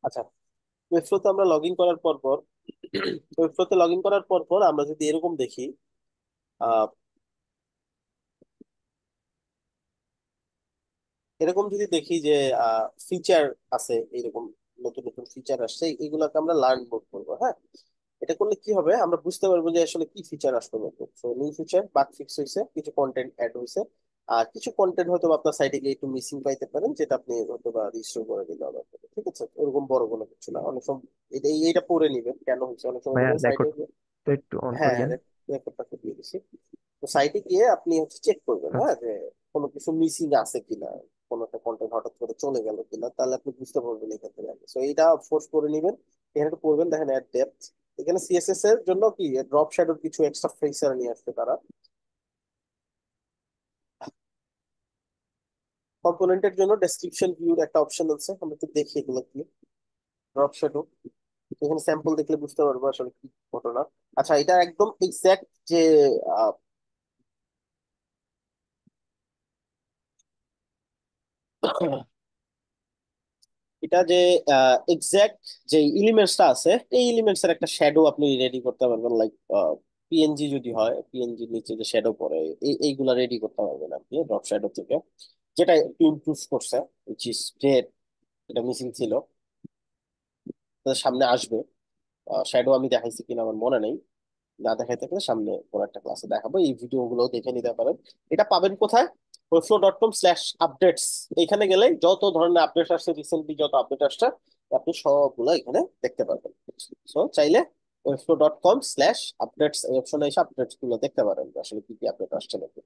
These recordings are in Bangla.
আচ্ছা, ওয়েবফ্লোতে আমরা লগ ইন করার পর পর ওয়েবফ্লোতে লগ ইন করার পর পর আমরা যদি এরকম দেখি, আহ এরকম যদি দেখি যে ফিচার আছে, এরকম নতুন নতুন ফিচার আসছে, এগুলোকে আমরা লার্ন মোড করবো। হ্যাঁ, এটা করলে কি হবে, আমরা বুঝতে পারবো যে আসলে কি ফিচার আসলো নতুন। So new feature, bug fix হয়েছে, কিছু কন্টেন্ট অ্যাড হয়েছে, আর কিছু কন্টেন্ট হয়তো বা আপনার সাইটে গিয়ে একটু মিসিং পাইতে পারেন, যেটা আপনি হয়তো বা রিস্টোর করে দিলে হবে। ঠিক আছে, ওরকম বড় কোনো কিছু না। অনেক সময় এইটা পড়ে নিবেন কেন হচ্ছে, অনেক সময় ভাইয়া দেখবেন সাইটে। রেকর্ড তো একটু অন হ্যাঁ হ্যাঁ, করিয়েন। রেকর্ডটা দিয়ে দিছি। তো সাইটে গিয়ে আপনি হচ্ছে চেক করবেন, হ্যাঁ, আচ্ছা। যে কোনো কিছু মিসিং আছে কিনা, কোনো একটা কন্টেন্ট হঠাৎ করে চলে গেল কিনা, তাহলে আপনি বুঝতে পারবেন এখান থেকে আগে। তো এইটা ফোর্স করে নিবেন। এখানে একটু পড়বেন, দেখেন অ্যাড ডেপথ। এখানে সিএসএস এর জন্য কি ড্রপ শ্যাডোর কিছু এক্সট্রা ফিচার নিয়ে আসছে তারা। কম্পোনেন্টের জন্য ডেসক্রিপশন ভিউর একটা অপশন আছে, আমরা একটু দেখি এগুলো কি। ড্রপ শ্যাডো, এখানে স্যাম্পল দেখলে বুঝতে পারবো আসলে কি ঘটনা। আচ্ছা, এটা একদম এক্সাক্ট যে আহ, এটা যে এক্সাক্ট যে এলিমেন্টসটা আছে, এই এলিমেন্টস এর একটা শ্যাডো আপনি রেডি করতে পারবেন। লাইক পিএনজি যদি হয়, পিএনজি নিচে যে শ্যাডো পড়ে, এইগুলা রেডি করতে পারবেন আপনি ড্রপ শ্যাডো থেকে, যেটা একটু ইমপ্রুভ করছে, উইচ ইজ গ্রেট। এটা মিসিং ছিল, তো সামনে আসবে। শ্যাডো আমি দেখাইছি কিনা আমার মনে নেই, না দেখাই থাকলে সামনে কোনো একটা ক্লাসে দেখাবো, এই ভিডিও গুলো দেখে নিতে পারেন। এটা পাবেন কোথায়? webflow.com/updates। এখানে গেলে যত ধরনের আপডেট আসছে, রিসেন্টলি যত আপডেট আসছে, আপনি সবগুলো এখানে দেখতে পারবেন। সো চাইলে webflow.com/updates এই অপশনে এসে আপডেটস গুলো দেখতে পারেন যে আসলে কি কি আপডেট আসছে নাকি।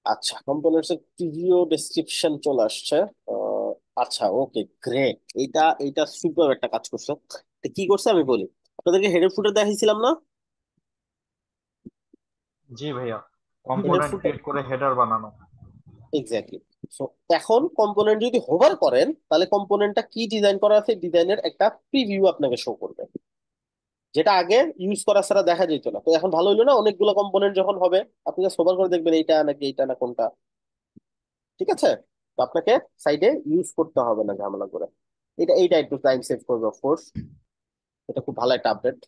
আচ্ছা, কম্পোনেন্টস এর প্রিভিউ ডেসক্রিপশন চলে আসছে। আহ, আচ্ছা, ওকে, গ্রেট। এইটা সুপার একটা কাজ করছে। তো কি করছে আমি বলি, আপনাদেরকে হেডার ফুটার দেখাইছিলাম না? জি ভাইয়া, হেডার কম্পোনেন্ট ফুটার, ক্রিয়েট করে হেডার বানানো। এক্স্যাক্টলি। সো এখন কম্পোনেন্ট যদি হোভার করেন, তাহলে কম্পোনেন্টটা কি ডিজাইন করা আছে, ডিজাইনের একটা প্রিভিউ আপনাকে শো করবে, যেটা আগে ইউজ করা ছাড়া দেখা যেত না। তো এখন ভালো হলো না, অনেকগুলো কম্পোনেন্ট যখন হবে, আপনি জাস্ট হোভার করে দেখবেন এইটা নাকি এইটা না কোনটা। ঠিক আছে, তো আপনাকে সাইডে ইউজ করতে হবে না ঝামেলা করে। এইটা একটু টাইম সেভ করবে অফকোর্স। এটা খুব ভালো একটা আপডেট।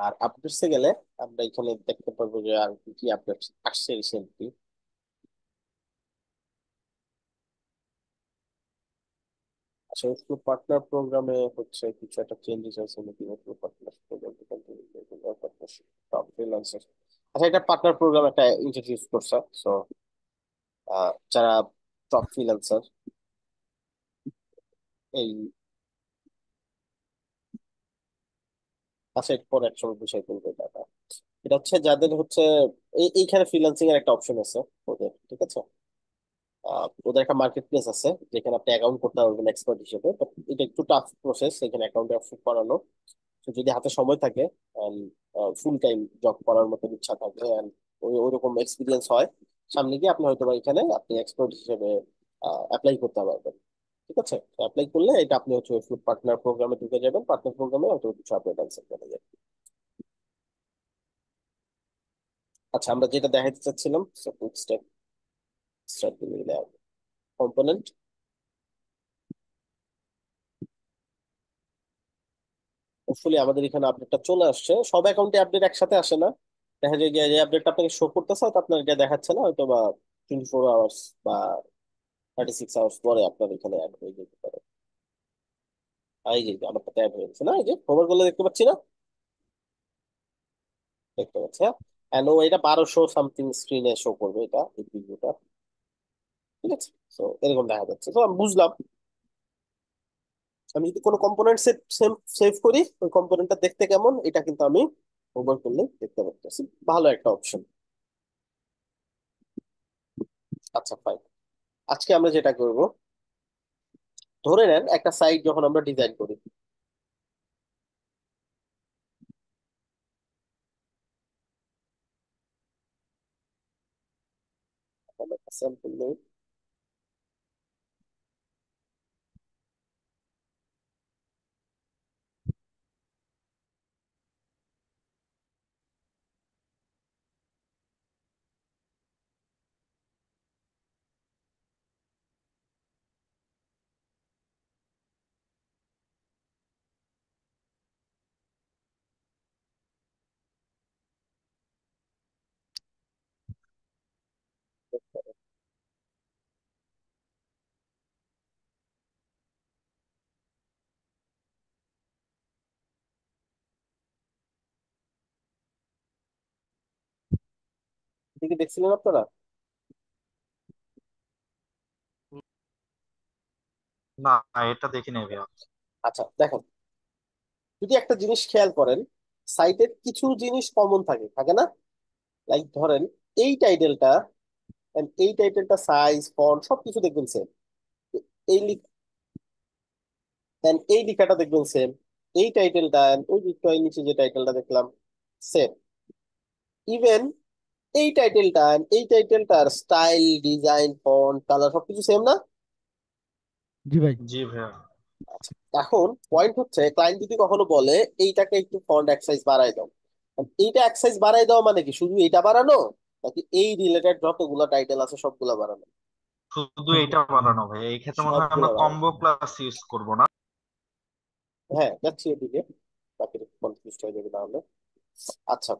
আর আপডেটসে গেলে আমরা এখানে দেখতে পারবো যে আর কি কি আপডেট আসছে রিসেন্টলি। আসলে স্কুল পার্টনার প্রোগ্রামে হচ্ছে কিছু একটা চেঞ্জেস আছে নাকি, school partner program partnership top freelancer. আচ্ছা, এটা পার্টনার প্রোগ্রাম একটা ইন্ট্রোডিউস করছে। সো যারা টপ ফ্রিল্যান্সার, এই আচ্ছা এর পর একসময় বিষয় করবে এটা। এটা হচ্ছে যাদের হচ্ছে এইখানে ফ্রিল্যান্সিং এর একটা অপশন আছে ওদের। ঠিক আছে, ওদের একটা মার্কেট প্লেস আছে যেখানে আপনি অ্যাকাউন্ট করতে পারবেন এক্সপার্ট হিসেবে। But এটা একটু টাফ প্রসেস এখানে অ্যাকাউন্ট করানো। তো যদি হাতে সময় থাকে, ফুল টাইম জব করার মতো ইচ্ছা থাকে, and ওইরকম এক্সপিরিয়েন্স হয়, সামনে গিয়ে আপনি হয়তো বা এখানে আপনি এক্সপার্ট হিসেবে অ্যাপ্লাই করতে পারবেন। ঠিক আছে, অ্যাপ্লাই করলে এটা আপনি হচ্ছে ফুড পার্টনার প্রোগ্রামে ঢুকে যাবেন। পার্টনার প্রোগ্রামে হয়তো কিছু আপনি অ্যান্সার করে যাবেন। আচ্ছা, আমরা যেটা দেখাতে চাচ্ছিলাম, স্টেপ স্টার্ট কম্পোনেন্ট। হোপফুলি আমাদের এখানে আপডেটটা চলে আসছে। সব অ্যাকাউন্টে আপডেট একসাথে আসে না। দেখা যায় যে আপডেটটা আপনাকে শো করতেছে, হয়তো আপনার এটা দেখাচ্ছে না, হয়তো বা 24 আওয়ার্স বা 36 আওয়ার্স পরে আপনার এখানে অ্যাড হয়ে যেতে পারে। এই যে আমার সাথে অ্যাড হয়ে গেছে না, এই যে খবর গুলো দেখতে পাচ্ছি না, দেখতে পাচ্ছি, হ্যাঁ। And ও এটা 1200 সামথিং স্ক্রিনে শো করবে, এটা এই ভিডিওটা। ঠিক আছে, তো এরকম দেখা যাচ্ছে। তো আমি বুঝলাম, আমি যদি কোনো কম্পোনেন্ট সেভ সেভ করি, ওই কম্পোনেন্টটা দেখতে কেমন, এটা কিন্তু আমি ওভার করলে দেখতে পাচ্ছি। ভালো একটা অপশন। আচ্ছা ফাইন, আজকে আমরা যেটা করব, ধরে নেন একটা সাইট যখন আমরা ডিজাইন করি, স্যাম্পল নেই। এদিকে দেখছিলেন আপনারা? না, এটা দেখি নাই ভাইয়া। আচ্ছা দেখেন, যদি একটা জিনিস খেয়াল করেন, সাইটের কিছু জিনিস কমন থাকে, থাকে না? লাইক ধরেন এই টাইটেলটা, এই টাইটেলটা সাইজ ফন্ট সবকিছু দেখবেন সেম। এই এই লেখাটা দেখবেন সেম। এই টাইটেলটা ওই একটু নিচে যে টাইটেলটা দেখলাম সেম। ইভেন এই টাইটেলটার স্টাইল, ডিজাইন, ফন্ট, কালার সবকিছু সেম না? জি ভাই। জি ভাইয়া। আচ্ছা, এখন পয়েন্ট হচ্ছে ক্লায়েন্ট যদি কখনো বলে এইটাকে একটু ফন্ট এক সাইজ বাড়াই দাও, এইটা এক সাইজ বাড়াই দাও মানে কি শুধু এইটা বাড়ানো, নাকি এই রিলেটেড যতগুলো টাইটেল আছে সবগুলা বাড়ানো? শুধু এইটা বানানো ভাইয়া, এই ক্ষেত্রে মনে হয় সবগুলা আমরা বাড়ানো। কম্বো ক্লাস ইউজ করব না? হ্যাঁ, যাচ্ছি এদিকে, বাকি কনফিউজ হয়ে যাবে তাহলে। আচ্ছা,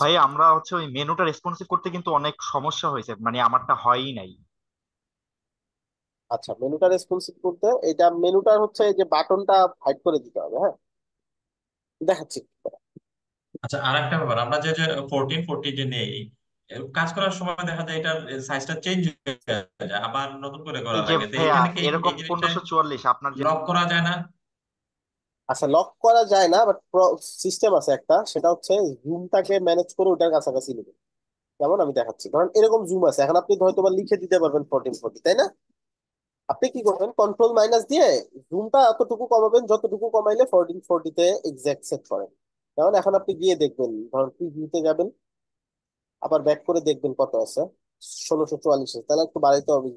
ভাই আমরা হচ্ছে ওই মেনুটা রেসপন্সিভ করতে কিন্তু অনেক সমস্যা হয়েছে, মানে আমারটা হয়ই নাই। আচ্ছা, মেনুটা রেসপন্সিভ করতে এটা মেনুটার হচ্ছে এই যে বাটনটা হাইড করে দিতে হবে, হ্যাঁ, দেখাচ্ছি। আচ্ছা, আর একটা ব্যাপার, আমরা যে যে 1440 যে নেই, কাজ করার সময় দেখা যায় এটার সাইজটা চেঞ্জ হয়ে যায়, আবার নতুন করে করা এই যে লাগে। তো ভাইয়া এখানে কি এরকম এই জিনিসটা 1544 আপনার যে, লক করা যায় না? আচ্ছা, লক করা যায় না, বাট সিস্টেম আছে একটা, সেটা হচ্ছে জুমটাকে ম্যানেজ করে ওটার কাছাকাছি নেবে। যেমন আমি দেখাচ্ছি, ধরেন এরকম জুম আছে, এখন আপনি হয়তো বা লিখে দিতে পারবেন 1440, তাই না? আপনি কি করবেন, কন্ট্রোল মাইনাস দিয়ে জুমটা এতটুকু কমাবেন যতটুকু কমাইলে 1440 তে এক্সাক্ট সেট করেন। যেমন এখন আপনি গিয়ে দেখবেন, ধরেন প্রিভিউতে যাবেন, আবার ব্যাক করে দেখবেন কত আছে, 1644, তাহলে একটু বাড়াইতে হবে,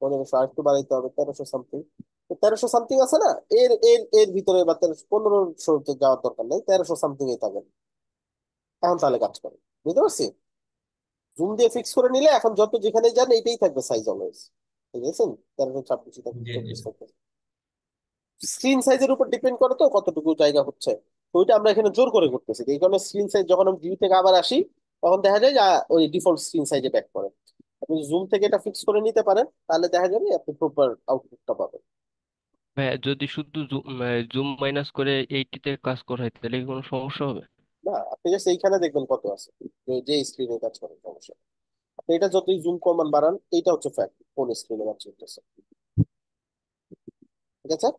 1500 আর একটু বাড়াইতে হবে, 1300 সামথিং। 1300 সামথিং আছে না? এর এর এর ভিতরে বা 1500 যাওয়ার দরকার নেই, 1300 সামথিং এ থাকেন। এখন তাহলে কাজ করে, বুঝতে পারছি? জুম দিয়ে ফিক্স করে নিলে এখন যত যেখানে যান এইটাই থাকবে সাইজ অলওয়েজ, ঠিক আছে? 1326 থাকবে, জি, জি। 24 থাকবে। স্ক্রিন সাইজের উপর ডিপেন্ড করে তো কতটুকু জায়গা হচ্ছে। তো ওইটা আমরা এখানে জোর করে করতেছি, এই কারণে স্ক্রিন সাইজ যখন আমি ভিউ থেকে আবার আসি, তখন দেখা যায় যে ওই ডিফল্ট স্ক্রিন সাইজে ব্যাক করে। আপনি জুম থেকে এটা ফিক্স করে নিতে পারেন, তাহলে দেখা যাবে আপনি প্রপার আউটপুটটা পাবেন। ভাইয়া যদি শুধু জুম মাইনাস করে এইটিতে কাজ করা হয় তাহলে কি কোনো সমস্যা হবে? না, আপনি জাস্ট এইখানে দেখবেন কত আছে, যে স্ক্রিনে কাজ করেন সমস্যা নেই। আপনি এটা যতই জুম কমান বাড়ান, এইটা হচ্ছে ফ্যাক্ট কোন স্ক্রিনে কাজ করতেছে, ঠিক আছে?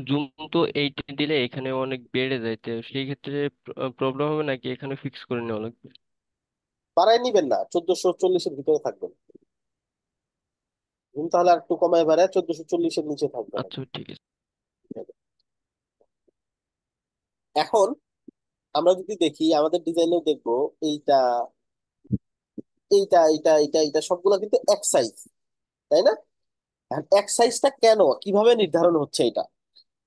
জুম তো এইটি দিলে এখানে অনেক বেড়ে যায়, তো সেই ক্ষেত্রে প্রবলেম হবে নাকি এখানে ফিক্স করে নেওয়া লাগবে? বাড়ায় নিবেন না, 1440-এর ভিতরে থাকবেন। জুম তাহলে আর একটু কমায় বাড়ায় 1440-এর নিচে থাকবে না। আচ্ছা ঠিক আছে। এখন আমরা যদি দেখি আমাদের ডিজাইনেও দেখবো, এইটা এইটা সবগুলা কিন্তু এক সাইজ, তাই না? এখন এক সাইজটা কেন, কিভাবে নির্ধারণ হচ্ছে এটা?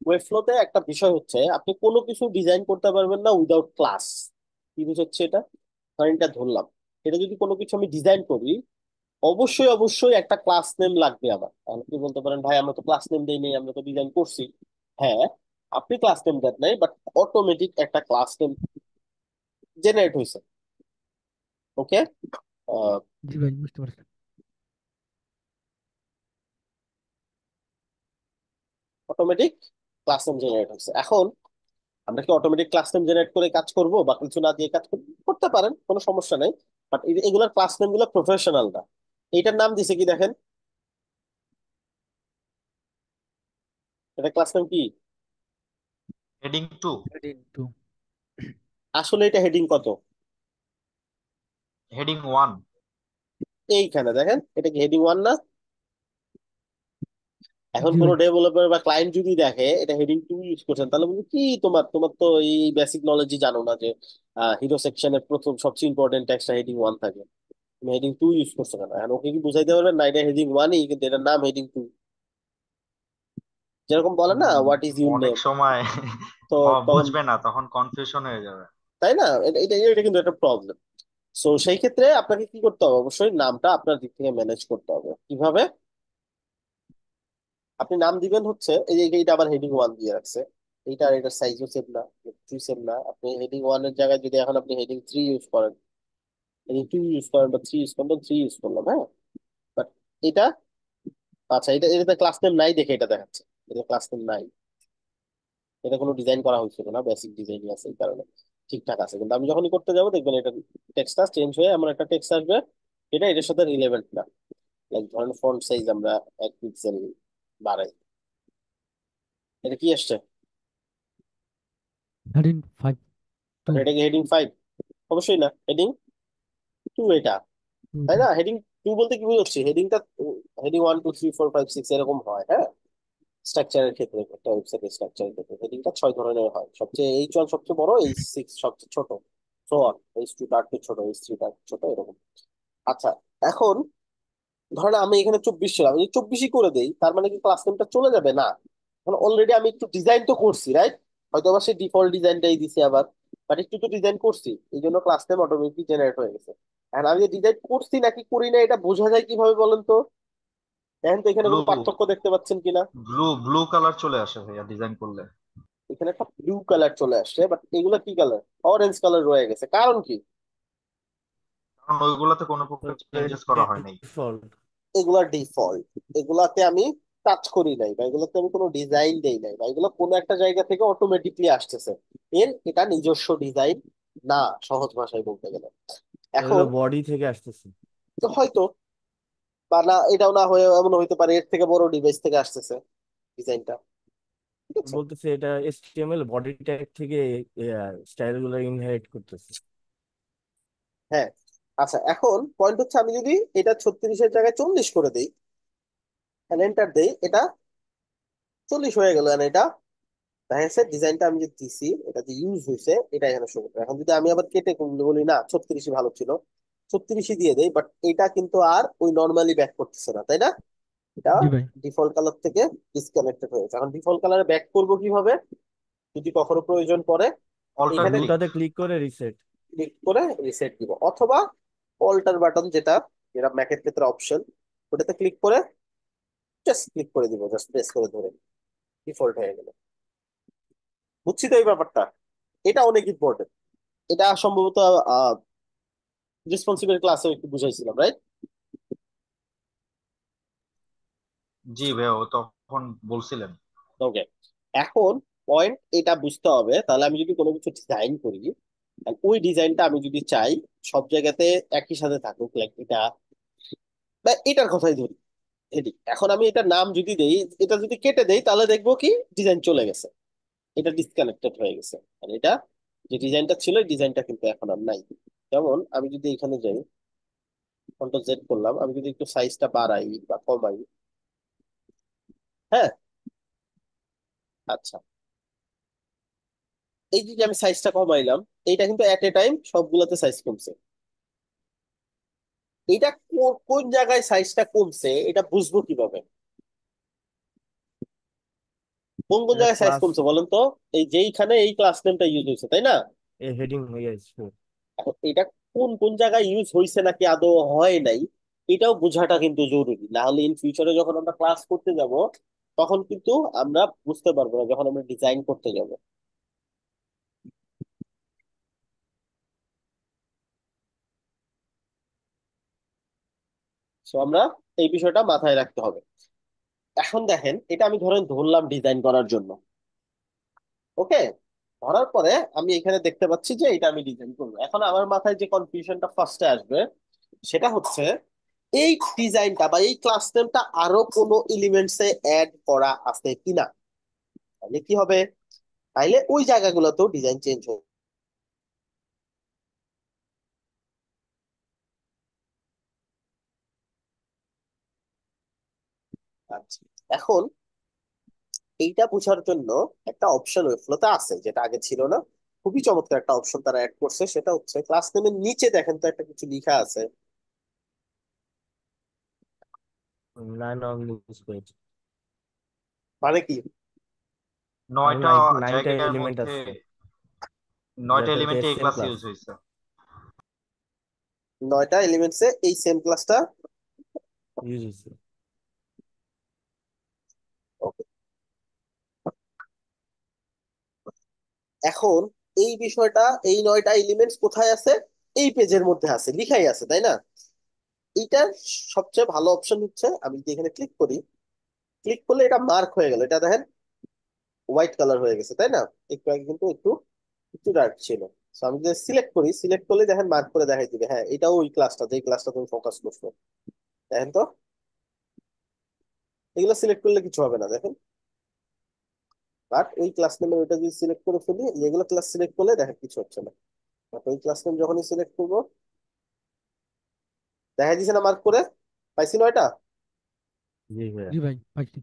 ওয়েব ফ্লোতে একটা বিষয় হচ্ছে আপনি কোনো কিছু ডিজাইন করতে পারবেন না উইদাউট ক্লাস। কি বুঝাচ্ছে এটা? ধরেন এটা ধরলাম, এটা যদি কোনো কিছু আমি ডিজাইন করি, অবশ্যই অবশ্যই একটা ক্লাস নেম লাগবে আমার। তাহলে আপনি বলতে পারেন ভাই আমরা তো ক্লাস নেম দেই নেই, আমরা তো ডিজাইন করছি। হ্যাঁ, আপনি ক্লাস নেম দেন নাই, বাট অটোমেটিক একটা ক্লাস নেম জেনারেট হয়েছে। ওকে, জি ভাই, বুঝতে পারছি। অটোমেটিক ক্লাস নেম জেনারেট হয়েছে। এখন আমরা কি অটোমেটিক ক্লাস নেম জেনারেট করে কাজ করব বা কিছু না দিয়ে কাজ করতে পারেন, কোনো সমস্যা নাই। বাট এগুলোর ক্লাস নেম গুলো প্রফেশনাল না। এইটার নাম দিছে কি দেখেন, এটা ক্লাস নেম কি? হেডিং 2। একটু। আসলে এটা হেডিং কত? হেডিং 1। এইখানে দেখেন, এটা কি হেডিং 1 না? এখন জি কোনো ভাই। ডেভেলপার বা ক্লায়েন্ট যদি দেখে এটা হেডিং 2 ইউজ করছেন, তাহলে বলবো কি তোমার তোমার তো এই বেসিক নলেজই জানো না যে হিরো সেকশনের প্রথম সবচেয়ে ইম্পর্টেন্ট টেক্সটটা হেডিং 1 থাকে, তুমি হেডিং 2 ইউজ করছো কেন? এখন ওকে কি বুঝাইতে পারবেন না এটা হেডিং 1ই, কিন্তু এটার নাম হেডিং 2? যেরকম বলে না হোয়াট ইজ ইউর অনেক নেম, সময় তো তখন, বুঝবে না, তখন কনফিউশন হয়ে যাবে। তাই না? এটা এটা এটা কিন্তু একটা প্রবলেম। সো সেই ক্ষেত্রে আপনাকে কি করতে হবে, অবশ্যই নামটা আপনার দিক থেকে ম্যানেজ করতে হবে। কিভাবে? আপনি নাম দিবেন হচ্ছে এই যে এইটা আবার হেডিং ওয়ান দিয়ে রাখছে, এইটা আর এটার সাইজও সেম না, টু সেম না। আপনি হেডিং ওয়ান এর জায়গায় যদি এখন আপনি হেডিং থ্রি ইউজ করেন, হেডিং টু ইউজ করেন বা থ্রি ইউজ করেন, থ্রি ইউজ করলাম, হ্যাঁ। বাট এটা, আচ্ছা, এটাতে ক্লাস নেম নাই দেখে এটা দেখাচ্ছে, এটা ক্লাস নেম নাই, এটা কোনো ডিজাইন করা হয়েছিল না, বেসিক ডিজাইনই আছে, এই কারণে ঠিকঠাক আছে। কিন্তু আমি যখনই করতে যাবো দেখবেন এটা টেক্সটটা চেঞ্জ হয়ে এমন একটা টেক্সট আসবে এটা এটার সাথে রিলেভেন্ট না। লাইক ধরেন ফন্ট সাইজ আমরা 1 পিক্সেল বাড়াই, এটা কি আসছে? 13.5.2 এটা কি হেডিং ফাইভ? অবশ্যই না, হেডিং টু এটা, তাই এটা। না? হেডিং টু বলতে কি বুঝছি, হেডিংটা heading one two three four five six এরকম হয়, হ্যাঁ। স্ট্রাকচারের ক্ষেত্রে একটা ওয়েবসাইটের স্ট্রাকচারের ক্ষেত্রে হেডিংটা 6 ধরনের হয়, সবচেয়ে H1 সবচেয়ে বড়, H6 সবচেয়ে ছোট, সো অন, H2 তার থেকে ছোট, H3 তার থেকে ছোট, এরকম। আচ্ছা, এখন ধরেন আমি এখানে 24 ছিলাম, আমি যদি 24ই করে দেই তার মানে কি ক্লাস নেমটা চলে যাবে? না, কারণ অলরেডি আমি একটু ডিজাইন তো করছি, রাইট? হয়তো আবার সেই ডিফল্ট ডিজাইনটাই দিছি আবার, বাট একটু তো ডিজাইন করছি, এই জন্য ক্লাস নেম অটোমেটিক জেনারেট হয়ে গেছে। এখন আমি যে ডিজাইন করছি নাকি করি না এটা বোঝা যায় কিভাবে বলেন তো? এখন তো এখানে ব্লু কোনো পার্থক্য দেখতে পাচ্ছেন কিনা? ব্লু ব্লু কালার চলে আসে ভাইয়া ডিজাইন করলে। এখানে একটা ব্লু কালার চলে আসছে, বাট এগুলো কি কালার? অরেঞ্জ কালার রয়ে গেছে, কারণ কি? কারণ ওইগুলাতে কোনো প্রকার চেঞ্জেস করা হয় নাই। ডিফল্ট। এগুলা ডিফল্ট, এগুলাতে আমি টাচ করি নাই, বা এগুলোতে আমি কোনো ডিজাইন দেই নাই, বা এগুলো কোনো একটা জায়গা থেকে অটোমেটিকলি আসতেছে, এটা নিজস্ব ডিজাইন না, সহজ ভাষায় বলতে গেলে। এখন এগুলো বডি থেকে আসতেছে। তো হয়তো, বা না, এটাও না হয়ে এমন হইতে পারে এর থেকে বড় ডিভাইস থেকে আসতেছে ডিজাইনটা, ঠিক আছে। বলতেছে এটা HTML বডি ট্যাগ থেকে স্টাইল গুলো ইনহেরিট করতেছে। হ্যাঁ, আচ্ছা, এখন পয়েন্ট হচ্ছে আমি যদি এটা 36-এর জায়গায় 40 করে দিই, এন্টার দেই, এটা 40 হয়ে গেল, এটা দেখা যাচ্ছে ডিজাইনটা আমি যে দিছি, এটা যে ইউজ হয়েছে এটা এখানে শো করবে। এখন যদি আমি আবার কেটে বলি না 36ই ভালো ছিল, 36ই দিয়ে দেই, বাট এটা কিন্তু আর ওই নর্মালি ব্যাক করতেছে না, তাই না? এটা জি ভাই। ডিফল্ট কালার থেকে ডিসকানেক্টেড হয়েছে। এখন ডিফল্ট কালারে ব্যাক করবো কিভাবে, যদি কখনো প্রয়োজন পড়ে অল্টার এখানে ক্লিক। ব্লুটাতে ক্লিক করে রিসেট। ক্লিক করে রিসেট দিব, অথবা অল্টার বাটন, যেটা যেটা ম্যাকের ক্ষেত্রে অপশন, ওটাতে ক্লিক করে জাস্ট ক্লিক করে দিব, জাস্ট প্রেস করে ধরে, ডিফল্ট হয়ে গেল। বুঝছি তো এই ব্যাপারটা, এটা অনেক ইম্পর্টেন্ট। এটা সম্ভবত রেসপন্সিবল ক্লাসে একটু বুঝাইছিলাম, রাইট? জি ভাইয়া, ও তখন বলছিলেন। ওকে, এখন পয়েন্ট এটা বুঝতে হবে, তাহলে আমি যদি কোনো কিছু ডিজাইন করি, আর ওই ডিজাইনটা আমি যদি চাই সব জায়গাতে একই সাথে থাকুক, লাইক এটা বা এটার কথাই ধরি, হেডিং, এখন আমি এটার নাম যদি দেই, এটা যদি কেটে দেই তাহলে দেখবো কি ডিজাইন চলে গেছে, এটা ডিসকানেক্টেড হয়ে গেছে, আর এটা যে ডিজাইনটা ছিল এই ডিজাইনটা কিন্তু এখন আর নাই। যেমন আমি যদি এখানে যাই, কন্ট্রোল জেড করলাম, আমি যদি একটু সাইজটা বাড়াই বা কমাই, হ্যাঁ, আচ্ছা, এই যে আমি সাইজটা কমাইলাম, এইটা কিন্তু এট এ টাইম সবগুলোতে সাইজ কমছে। এটা কোন জায়গায় সাইজটা কমছে এটা বুঝবো কিভাবে? কোন কোন এটা জায়গায় সাইজ ক্লাস কমছে বলেন তো? এই যেইখানে এই ক্লাস নেমটা ইউজ হয়েছে, তাই না? এ হেডিং হয়ে গেছে। এখন এটা কোন কোন জায়গায় ইউজ হয়েছে নাকি আদৌ হয় নাই, এটাও বোঝাটা কিন্তু জরুরি, না হলে ইন ফিউচারে যখন আমরা ক্লাস করতে যাব তখন কিন্তু আমরা বুঝতে পারবো না, যখন আমরা ডিজাইন করতে যাব। সো আমরা এই বিষয়টা মাথায় রাখতে হবে। এখন দেখেন, এটা আমি ধরেন ধরলাম ডিজাইন করার জন্য, ওকে। ধরার পরে আমি এখানে দেখতে পাচ্ছি যে এটা আমি ডিজাইন করবো, এখন আমার মাথায় যে কনফিউশনটা ফার্স্টে আসবে সেটা হচ্ছে এই ডিজাইনটা বা এই ক্লাস নেমটা আরো কোনো এলিমেন্টসে অ্যাড করা আছে কিনা। তাহলে কি হবে? তাইলে ওই জায়গাগুলোতেও ডিজাইন চেঞ্জ হবে। আচ্ছা, এখন এইটা বোঝার জন্য একটা অপশন ওয়েবফ্লোতে আছে, যেটা আগে ছিল না। খুবই চমৎকার একটা অপশন তারা অ্যাড করছে, সেটা হচ্ছে ক্লাস নেমের নিচে দেখেন তো একটা কিছু লেখা আছে, লাইন অন নিউজ পেজ। মানে কি? মানে নয়টা 9টা জায়গার এলিমেন্ট মধ্যে আছে, 9টা যাতে হচ্ছে এলিমেন্টে এই সেম ক্লাস ক্লাস। ইউজ হয়েছে। 9টা এলিমেন্টসে এই সেম ক্লাসটা। ইউজ হয়েছে। ওকে, এখন এই বিষয়টা, এই 9টা এলিমেন্টস কোথায় আছে? এই পেজের মধ্যে আছে, লিখাই আছে, তাই না? এইটার সবচেয়ে ভালো অপশন হচ্ছে আমি যদি এখানে ক্লিক করি, ক্লিক করলে এটা মার্ক হয়ে গেল, এটা দেখেন হোয়াইট কালার হয়ে গেছে, তাই না? একটু আগে কিন্তু একটু একটু ডার্ক ছিল। So আমি যদি সিলেক্ট করি, সিলেক্ট করলে দেখেন মার্ক করে দেখাই দিবে, হ্যাঁ এটাও ওই ক্লাসটা, যেই ক্লাসটা তুমি ফোকাস করছো। দেখেন তো, এগুলো সিলেক্ট করলে কিছু হবে না দেখেন, বাট ওই ক্লাস নেমের ওইটা যদি সিলেক্ট করে ফেলি, যেগুলো ক্লাস সিলেক্ট করলে দেখেন কিছু হচ্ছে না। বাট ওই ক্লাস নেম যখনই সিলেক্ট করবো, দেখা দিছে না মার্ক করে, পাইছি 9টা। জি ভাইয়া। জি ভাই পাইছি।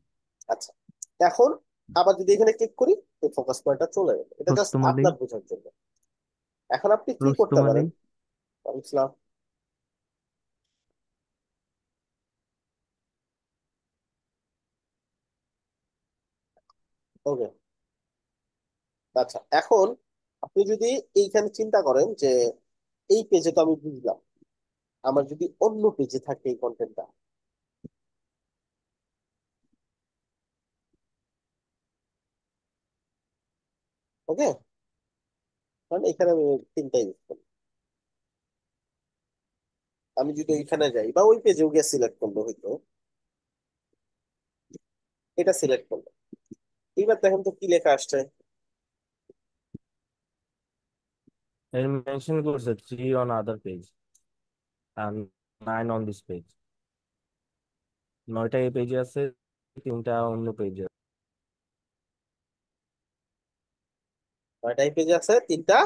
আচ্ছা, এখন আবার যদি এখানে ক্লিক করি, এই ফোকাস পয়েন্টটা চলে গেল, এটা জাস্ট রোস্তম আলী। আপনার বোঝার জন্য। এখন আপনি কি করতে রোস্তম আলী। পারেন? ইসলাম। ওকে, আচ্ছা এখন আপনি যদি এইখানে চিন্তা করেন যে এই পেজে তো আমি বুঝলাম, আমার যদি অন্য পেজে থাকে এই কন্টেন্টটা, ওকে, কারণ এখানে আমি তিনটা ইউজ করি। আমি যদি ওইখানে যাই বা ওই পেজেও গিয়ে সিলেক্ট করলো হয়তো, এটা সিলেক্ট করলো, এইবার দেখেন তো কি লেখা আসছে। এর মেনশন করছে 3 on other page and 9 on this page। 9টা এই পেজে আছে, 3টা অন্য পেজে। কয়টাই পেজে আছে? তিনটা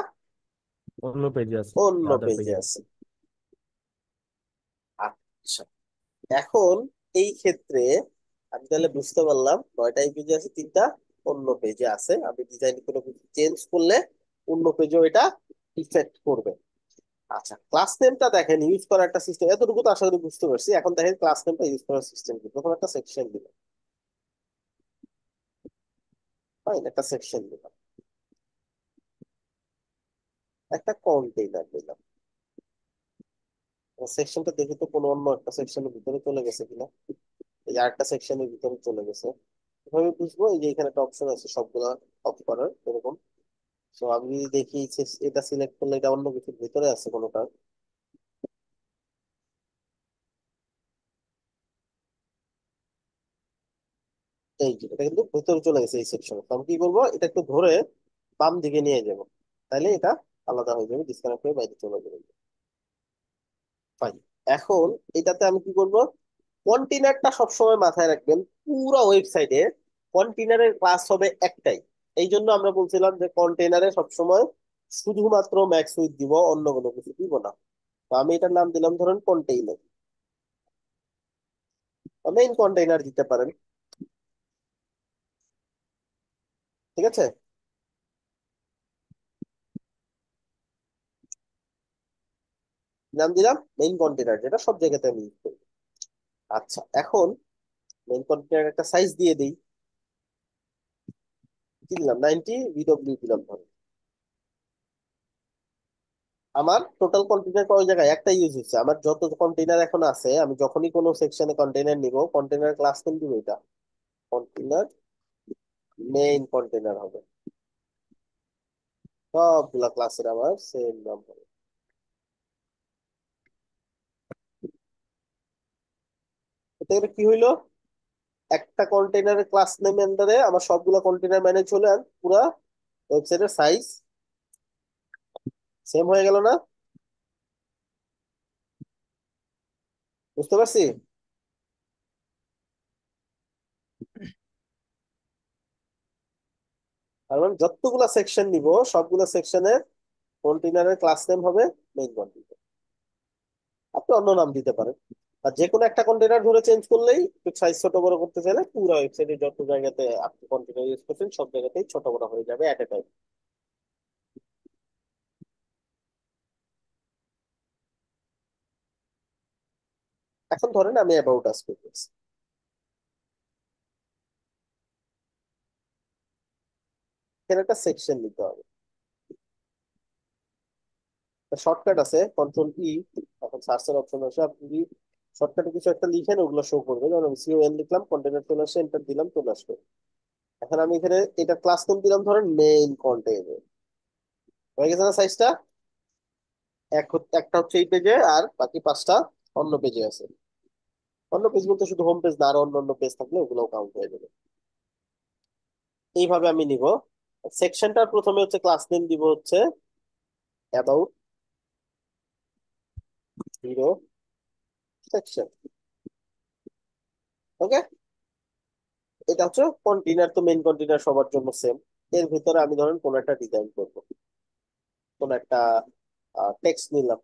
অন্য পেজে আছে, অন্য আদার পেজে পেজে। আছে। আচ্ছা, এখন এই ক্ষেত্রে আমি তাহলে বুঝতে পারলাম 9টাই পেজে আছে, তিনটা অন্য পেজে আছে। আমি ডিজাইন করে চেঞ্জ করলে অন্য পেজেও এটা ইফেক্ট করবে। আচ্ছা, ক্লাস নেমটা দেখেন ইউজ করার একটা সিস্টেম, এতটুকু তো আশা করি বুঝতে পারছি। এখন দেখেন ক্লাস নেমটা ইউজ করার সিস্টেম কি। প্রথম একটা সেকশন দিল, ফাইন, একটা সেকশন দিলাম, একটা কন্টেইনার দিলাম। সেকশনটা দেখি তো কোনো অন্য একটা সেকশনের ভিতরে চলে গেছে কিনা। এই আরেকটা সেকশনের ভিতরে চলে গেছে। এভাবে বুঝবো, এই যে এখানে একটা অপশন আছে সবগুলা অফ করার এরকম। তো আমি যদি দেখি এটা সিলেক্ট করলে এটা অন্য কিছুর ভিতরে আছে কোনোটা, এই যে এটা কিন্তু ভিতরে চলে গেছে এই সেকশনে। তো আমি কি করবো, এটা একটু ধরে বাম দিকে নিয়ে যাব, তাহলে এটা আলাদা হয়ে যাবে, ডিসকানেক্ট হয়ে বাইরে চলে যাবে। ফাইন, এখন এটাতে আমি কি করব, কন্টেনারটা সবসময় মাথায় রাখবেন। পুরো ওয়েবসাইটে কন্টেনারের ক্লাস হবে একটাই। এই জন্য আমরা বলছিলাম যে কন্টেনারে সবসময় শুধুমাত্র ম্যাক্স উইথ দিব, অন্য কোনো কিছু দিব না। তো আমি এটার নাম দিলাম ধরেন কন্টেইনার, মেইন কন্টেইনার দিতে পারেন, ঠিক আছে? নাম দিলাম মেইন কন্টেইনার, যেটা সব জায়গাতে আমি ইউজ করি। আচ্ছা, এখন মেইন কন্টেইনার একটা সাইজ দিয়ে দিই, কি দিলাম, 90 বিডব্লিউ দিলাম ধরেন। আমার টোটাল কন্টেইনার কয় জায়গায় একটা ইউজ হচ্ছে, আমার যত কন্টেইনার এখন আছে, আমি যখনই কোনো সেকশনে কন্টেইনার নিব, কন্টেইনার ক্লাস নেম দিব এটা, কন্টেইনার মেইন কন্টেইনার হবে। সবগুলা ক্লাসের আমার সেম নাম হবে। এতে করে কি হইলো, একটা কন্টেইনারের ক্লাস নেম আন্ডারে আমার সবগুলা কন্টেইনার ম্যানেজ হলে আর পুরা ওয়েবসাইটের সাইজ সেম হয়ে গেল না? বুঝতে পারছি? তার মানে যতগুলা সেকশন নিব, সবগুলা সেকশনের কন্টেইনারের ক্লাস নেম হবে মেইন কন্টেইনার। আপনি অন্য নাম দিতে পারেন, আর যে কোনো একটা কন্টেইনার ধরে চেঞ্জ করলেই, সাইজ ছোট বড় করতে চাইলে পুরো ওয়েবসাইটে যত জায়গাতে আপনি কন্টেইনার ইউজ করছেন সব জায়গাতেই ছোট বড় হয়ে যাবে এট এ টাইম। এখন ধরেন আমি অ্যাবাউট আস করতেছি, এখানে একটা সেকশন নিতে হবে। শর্টকাট আছে কন্ট্রোল ই, এখন সার্চের অপশন আসে, আপনি যদি শর্টকাটে কিছু একটা লিখেন ওগুলো শো করবে। যেমন আমি CON লিখলাম, কন্টেনার চলে আসে, এন্টার দিলাম, চলে আসবে। এখন আমি এখানে এটা ক্লাস নেম দিলাম ধরেন মেইন কন্টেনার। হয়ে গেছে না সাইজটা? একটা হচ্ছে এই পেজে, আর বাকি 5টা অন্য পেজে আছে। অন্য পেজ বলতে শুধু হোম পেজ না, আর অন্য অন্য পেজ থাকলে ওগুলোও কাউন্ট হয়ে যাবে। এইভাবে আমি নিব। সেকশনটার প্রথমে হচ্ছে ক্লাস নেম দিব হচ্ছে অ্যাবাউট হিরো সেকশন। ওকে, এটা হচ্ছে কন্টেইনার, তো মেইন কন্টেইনার সবার জন্য সেম। এর ভিতরে আমি ধরেন কোন একটা ডিজাইন করব, কোন একটা টেক্সট নিলাম,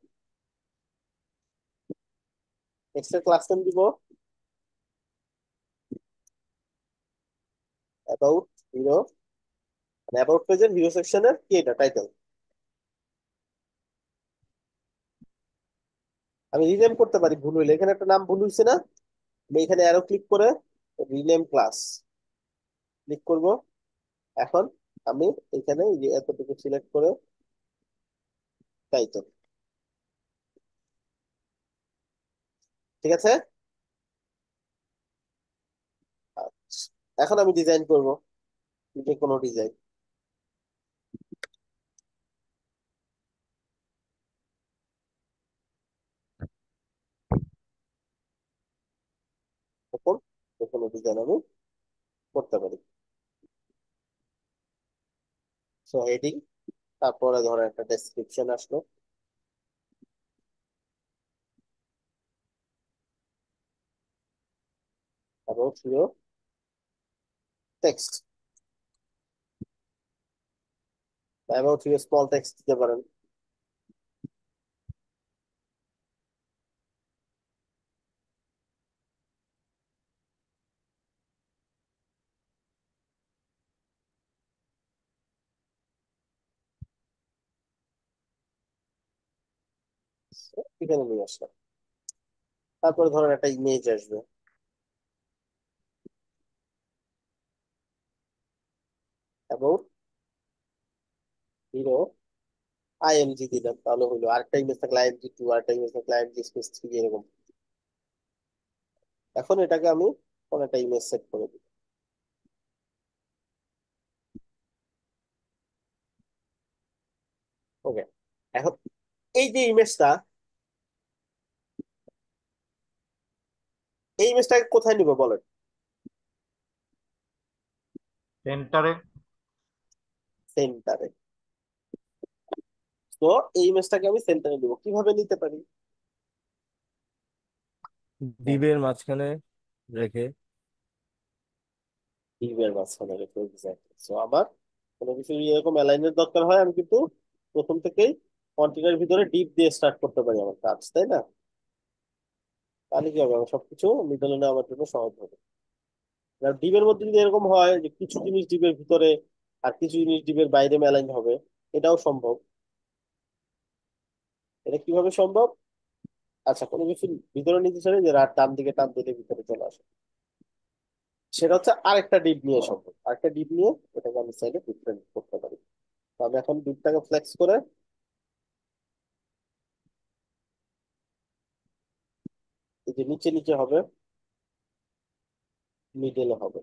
টেক্সটের ক্লাস নেম দিব অ্যাবাউট হিরো, মানে অ্যাবাউট পেজের হিরো সেকশনের কি এটা টাইটেল। আমি রিনেম করতে পারি ভুল হইলে, এখানে একটা নাম ভুল হয়েছে না, আমি এখানে অ্যারো ক্লিক করে রিনেম ক্লাস ক্লিক করব। এখন আমি এখানে এই যে এতটুকু সিলেক্ট করে টাইটেল, ঠিক আছে। আচ্ছা, এখন আমি ডিজাইন করব, যে কোনো ডিজাইন। তখন যে কোনো ডিজাইন আমি করতে পারি। সো হেডিং, তারপরে ধরো একটা ডেসক্রিপশন আসলো, এবং প্রিয় টেক্সট, এবং প্রিয় স্মল টেক্সট দিতে পারেন। So, এখানে নিয়ে আসলাম। তারপরে ধরেন একটা ইমেজ আসবে, এবং হিরো IMG দিলাম, তাহলে হলো। আরেকটা ইমেজ থাকলে IMG 2, আরেকটা ইমেজ থাকলে IMG_3, এরকম। এখন এটাকে আমি কোন একটা ইমেজ সেট করে দিই। ওকে, এখন এই যে ইমেজটা, এই ইমেজটাকে কোথায় নিব বলেন? সেন্টারে। সেন্টারে। তো এই ইমেজটাকে আমি সেন্টারে নিব, কিভাবে নিতে পারি? হ্যাঁ, ডিবের মাঝখানে রেখে। ডিভের মাঝখানে রেখে, এক্স্যাক্টলি। সো আমার কোনো কিছু এরকম অ্যালাইনের দরকার হয়, আমি কিন্তু প্রথম থেকেই কন্টেনার ভিতরে ডিপ দিয়ে স্টার্ট করতে পারি আমার কাজ, তাই না? তাহলে কি হবে, আমার সবকিছু মিডলে নেওয়ার জন্য সহজ হবে। আর ডিপের মধ্যে যদি এরকম হয় যে কিছু জিনিস ডিপের ভিতরে আর কিছু জিনিস ডিপের বাইরে মেলাইন হবে, এটাও সম্ভব। এটা কিভাবে সম্ভব? আচ্ছা, কোনো কিছু ভিতরে নিতে চাই যে রাত ডান দিকে টান দিলে ভিতরে চলে আসে, সেটা হচ্ছে আরেকটা ডিপ নিয়ে সম্ভব। আরেকটা ডিপ নিয়ে এটাকে আমি চাইলে ডিফারেন্ট করতে পারি। তো আমি এখন ডিপটাকে ফ্লেক্স করে এই যে নিচে নিচে হবে, মিডলে হবে।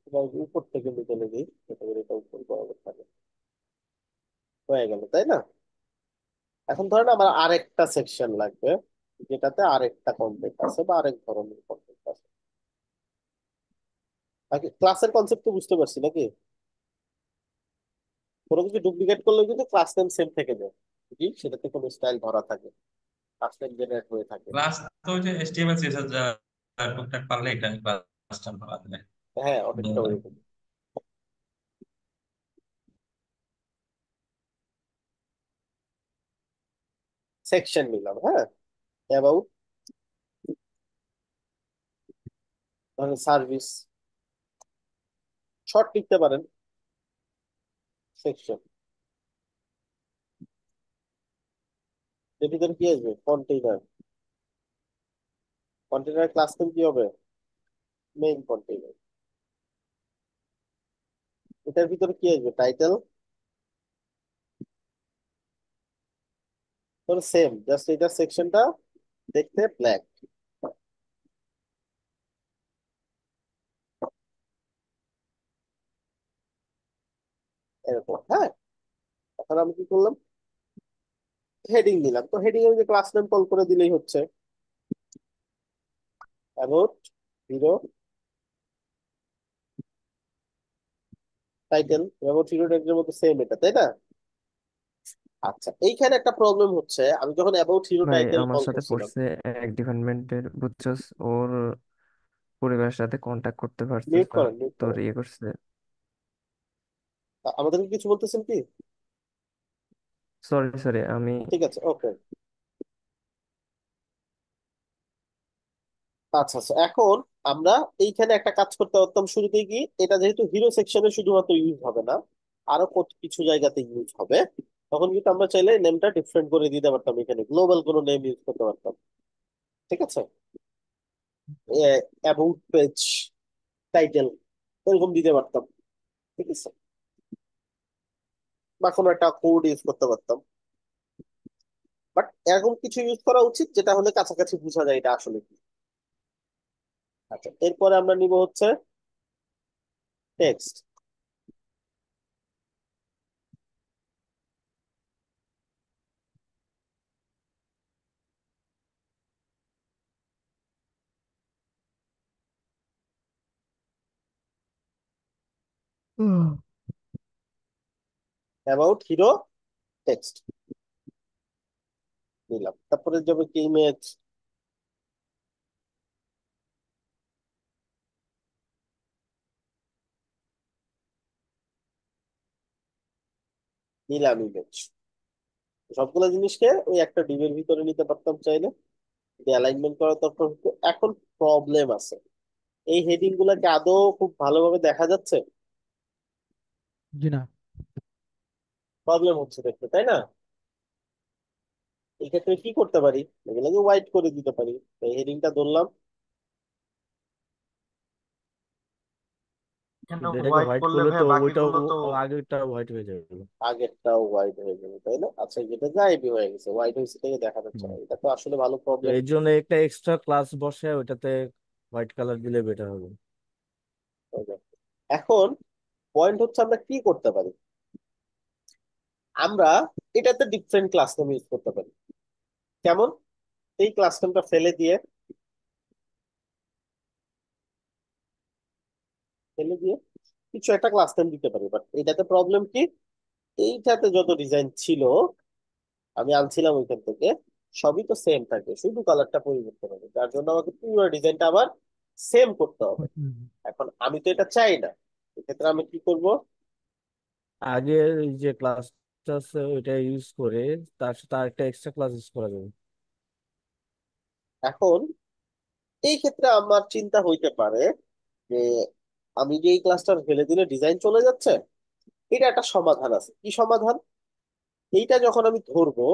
এবার উপর থেকে মিডলে দিই, এটা করে এটা উপর বরাবর থাকে, হয়ে গেল, তাই না? এখন ধরেন আমার আরেকটা সেকশন লাগবে, যেটাতে আরেকটা কন্টেন্ট আছে বা আরেক ধরনের কন্টেন্ট আছে। বাকি ক্লাসের কনসেপ্ট তো বুঝতে পারছি নাকি? কোনো কিছু ডুপ্লিকেট করলেও কিন্তু ক্লাস নেম সেম থেকে যায়, যদি সেটাতে কোনো স্টাইল ধরা থাকে, ক্লাস নেম জেনারেট হয়ে থাকে। ক্লাস তো ওই যে HTML CSS যা টুকটাক পারলে এটা ক্লাসটা বানাতে দেয়। হ্যাঁ, অনেকটা ওইরকম। সেকশন নিলাম, হ্যাঁ, অ্যাবাউট, ধরেন সার্ভিস, শর্ট লিখতে পারেন, সেকশন। এর ভিতরে কি আসবে? কন্টেইনার। কন্টেইনার ক্লাস নেম কি হবে? Main container. এটার ভিতরে কি আসবে? টাইটেল, সেম, জাস্ট এটার সেকশনটা দেখতে ব্ল্যাক এরকম। হ্যাঁ, এখন আমি কি করলাম, হেডিং দিলাম, তো হেডিং এর যে ক্লাস নেম কল করে দিলেই হচ্ছে, about hero title. About hero টাইটেলের মতো সেম এটা, তাই না? আচ্ছা, এইখানে একটা প্রবলেম হচ্ছে, আমি যখন অ্যাবাউট হিরো ভাই টাইটেল আমার কল সাথে করছিলাম। পড়ছে এক ডিপার্টমেন্টের, বুঝছস, ওর পরিবারের সাথে কন্ট্যাক্ট করতে পারছে মিউট না, করেন, মিউট তোর করেন। ইয়ে করছে। আমাদেরকে কিছু বলতেছেন কি? সরি সরি, আমি ঠিক আছে, ওকে। আচ্ছা আচ্ছা, এখন আমরা এইখানে একটা কাজ করতে পারতাম শুরুতেই, কি এটা যেহেতু হিরো সেকশনে শুধুমাত্র ইউজ হবে না, আরো কত কিছু জায়গাতে ইউজ হবে, তখন কিন্তু আমরা চাইলে নেমটা ডিফারেন্ট করে দিতে পারতাম, এখানে গ্লোবাল কোনো নেম ইউজ করতে পারতাম। ঠিক আছে, অ্যাবাউট পেজ টাইটেল এরকম দিতে পারতাম। ঠিক আছে, বা কোনো একটা কোড ইউজ করতে পারতাম। বাট এরকম কিছু ইউজ করা উচিত যেটা হলে কাছাকাছি বোঝা যায় এটা আসলে কি। আচ্ছা, এরপরে আমরা নিব হচ্ছে টেক্সট। অ্যাবাউট হিরো টেক্সট দিলাম, তারপরে যাবে কি ইমেজ, নিলাম ইমেজ। সবগুলো জিনিসকে ওই একটা ডিবের ভিতরে নিতে পারতাম চাইলে, অ্যালাইনমেন্ট করার দরকার হতো। এখন প্রবলেম আছে, এই হেডিং গুলাকে আদৌ খুব ভালোভাবে দেখা যাচ্ছে? জি না। প্রবলেম হচ্ছে দেখতে, তাই না? এই ক্ষেত্রে কি করতে পারি, এগুলোকে হোয়াইট করে দিতে পারি। এই হেডিংটা ধরলাম, এখানে কিন্তু এটাকে হোয়াইট হোয়াইট করলে করলে ভাই তো ওইটাও বাকিগুলো তো আগেরটা হোয়াইট হয়ে যাবে। আগেরটাও হোয়াইট হয়ে যাবে, তাই না? আচ্ছা, যেটা গায়েবী হয়ে গেছে, হোয়াইট হয়েছে থেকে দেখা যাচ্ছে হুম। না, এটা তো আসলে ভালো তো প্রবলেম। এই জন্য একটা এক্সট্রা ক্লাস বসে ওইটাতে হোয়াইট কালার দিলে বেটার হবে। এখন পয়েন্ট হচ্ছে আমরা কি করতে পারি, আমরা এটাতে ডিফারেন্ট ক্লাস নেম ইউজ করতে পারি। কেমন? এই ক্লাস নেমটা ফেলে দিয়ে কিছু একটা ক্লাস নেম দিতে পারি। বাট এটাতে প্রবলেম কি, এইটাতে যত ডিজাইন ছিল আমি আনছিলাম ওইখান থেকে, সবই তো সেম থাকে, শুধু কালারটা পরিবর্তন হবে, যার জন্য আমাকে পুরো ডিজাইনটা আবার সেম করতে হবে। এখন আমি তো এটা চাই না, এক্ষেত্রে আমি কি করব, আগের যে ক্লাসটা আছে ওইটা ইউজ করে তার সাথে আরেকটা এক্সট্রা ক্লাস ইউজ করা যাবে। এখন এই ক্ষেত্রে আমার চিন্তা হইতে পারে যে আমি যে এই ক্লাসটা ফেলে দিলে ডিজাইন চলে যাচ্ছে, এটা একটা সমাধান আছে। কি সমাধান? এইটা যখন আমি ধরবো,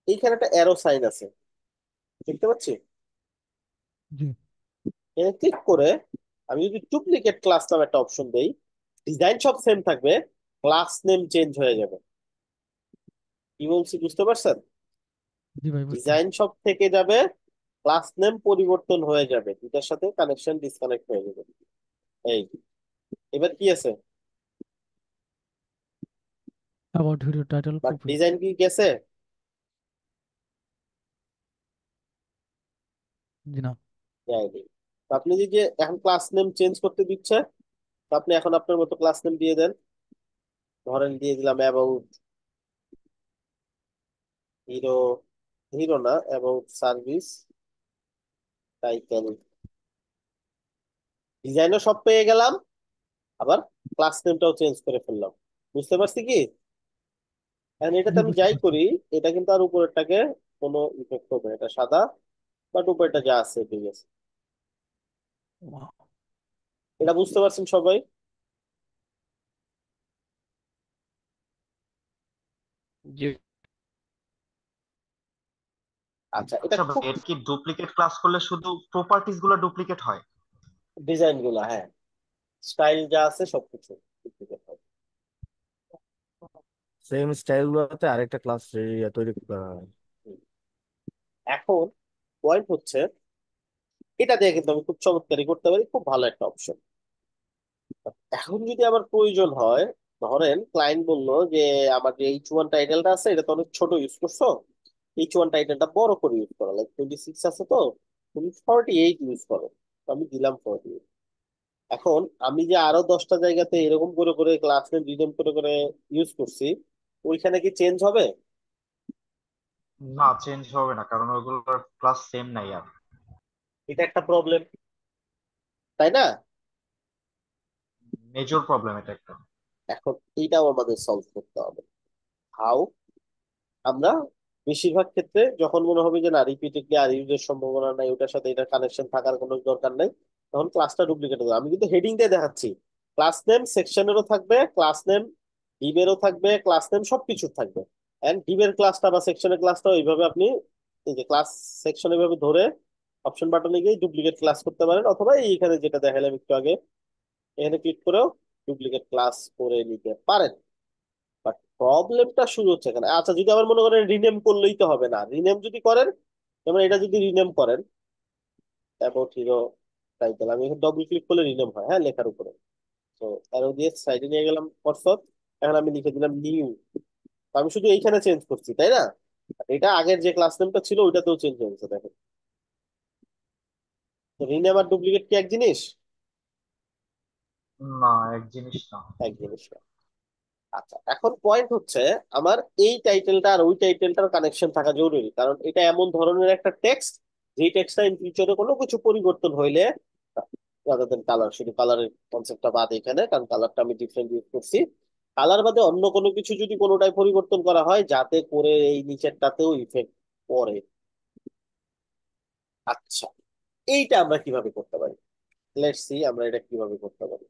এইখানে একটা অ্যারো সাইন আছে, দেখতে পাচ্ছি? জি। এখানে ক্লিক করে আমি যদি ডুপ্লিকেট ক্লাস নামে একটা অপশন দেই, ডিজাইন সব সেম থাকবে, ক্লাস নেম চেঞ্জ হয়ে যাবে। কি বলছি বুঝতে পারছেন? জি ভাই, বুঝতে ডিজাইন পারছি। সব থেকে যাবে, ক্লাস নেম পরিবর্তন হয়ে যাবে, দুটার সাথে কানেকশন ডিসকানেক্ট হয়ে যাবে। এই, এবার কি আছে? About hero title but copy. Design কি গেছে? জি না। যায়নি। তো আপনি যে এখন ক্লাস নেম চেঞ্জ করতে দিচ্ছে, তো আপনি এখন আপনার মতো ক্লাস নেম দিয়ে দেন। ধরেন দিয়ে দিলাম অ্যাবাউট হিরো, হিরো না, অ্যাবাউট সার্ভিস টাইটেল। ডিজাইনও সব পেয়ে গেলাম, আবার ক্লাস নেমটাও চেঞ্জ করে ফেললাম। বুঝতে পারছি কি? এখন এটাতে জি, আমি বুঝতে যাই পারছি। করি, এটা কিন্তু আর উপরেরটাকে কোনো ইফেক্ট হবে না। এটা সাদা, বাট উপরেরটা যা আছে ঠিক আছে। Wow. এটা বুঝতে পারছেন সবাই? যে আচ্ছা, এটা আচ্ছা ভাই, খুব, এর কি ডুপ্লিকেট ক্লাস করলে শুধু প্রপার্টিজ গুলো ডুপ্লিকেট হয়? ডিজাইন গুলা, হ্যাঁ, স্টাইল যা আছে সবকিছু duplicate হবে। সেম স্টাইল গুলোতে আরেকটা ক্লাস তৈরি করা হয়। এখন পয়েন্ট হচ্ছে এটা দিয়ে কিন্তু আমি খুব চমৎকারই করতে পারি, খুব ভালো একটা অপশন। এখন যদি আমার প্রয়োজন হয়, ধরেন ক্লায়েন্ট বললো যে আমার যে H1 টাইটেলটা আছে এটা তো অনেক ছোট ইউজ করছো, H1 টাইটেলটা বড় করে ইউজ করো, লাইক 26 আছে তো তুমি 48 ইউজ করো। তো আমি দিলাম 48। এখন আমি যে আরো 10টা জায়গাতে এরকম করে করে ক্লাস নেম রিনেম করে করে ইউজ করছি, ওইখানে কি চেঞ্জ হবে? না, চেঞ্জ হবে না, কারণ ওইগুলোর ক্লাস সেম নাই আর। এটা একটা প্রবলেম, তাই না? মেজর প্রবলেম এটা একটা। এখন এইটাও আমাদের সলভ করতে হবে। হাউ? আমরা বেশিরভাগ ক্ষেত্রে যখন মনে হবে যে না রিপিটেডলি আর ইউজের সম্ভাবনা নাই, ওটার সাথে এটা কানেকশন থাকার কোনো দরকার নাই, তখন ক্লাসটা ডুপ্লিকেট হবে। আমি কিন্তু হেডিং দিয়ে দেখাচ্ছি, ক্লাস নেম সেকশনেরও থাকবে, ক্লাস নেম ডিবেরও থাকবে, ক্লাস নেম সবকিছু থাকবে। এন্ড ডিবের ক্লাসটা বা সেকশনের ক্লাসটা ওইভাবে আপনি এই যে ক্লাস সেকশন এভাবে ধরে অপশন বাটনে গিয়ে ডুপ্লিকেট ক্লাস করতে পারেন, অথবা এইখানে যেটা দেখালাম একটু আগে এখানে ক্লিক করেও ডুপ্লিকেট ক্লাস করে নিতে পারেন। বাট প্রবলেমটা শুরু হচ্ছে এখানে। আচ্ছা, যদি আবার মনে করেন রিনেম করলেই তো হবে না, রিনেম যদি করেন, যেমন এটা যদি রিনেম করেন অ্যাবাউট হিরো টাইটেল, আমি এখন ডবল ক্লিক করলে রিনেম হয়, হ্যাঁ, লেখার উপরে। তো অ্যারো দিয়ে সাইডে নিয়ে গেলাম পর্ষদ, এখন আমি লিখে দিলাম নিউ। আমি শুধু এইখানে চেঞ্জ করছি, তাই না? এটা আগের যে ক্লাস নেমটা ছিল ওইটাতেও চেঞ্জ হয়েছে, দেখেন। তো রিনেম আর ডুপ্লিকেট কি এক জিনিস? না, এক জিনিস না। এক জিনিস না। আচ্ছা, এখন পয়েন্ট হচ্ছে আমার এই টাইটেলটা আর ওই টাইটেলটার কানেকশন থাকা জরুরি, কারণ এটা এমন ধরনের একটা টেক্সট যে টেক্সটটা ইন ফিউচারে কোনো কিছু পরিবর্তন হইলে, রাদার দেন কালার, শুধু কালারের কনসেপ্টটা বাদ এখানে, কারণ কালারটা আমি ডিফারেন্ট ইউজ করছি, কালার বাদে অন্য কোনো কিছু যদি কোনোটাই পরিবর্তন করা হয় যাতে করে এই নিচেরটাতেও ইফেক্ট পড়ে। আচ্ছা, এইটা আমরা কিভাবে করতে পারি? লেটস সি আমরা এটা কিভাবে করতে পারি।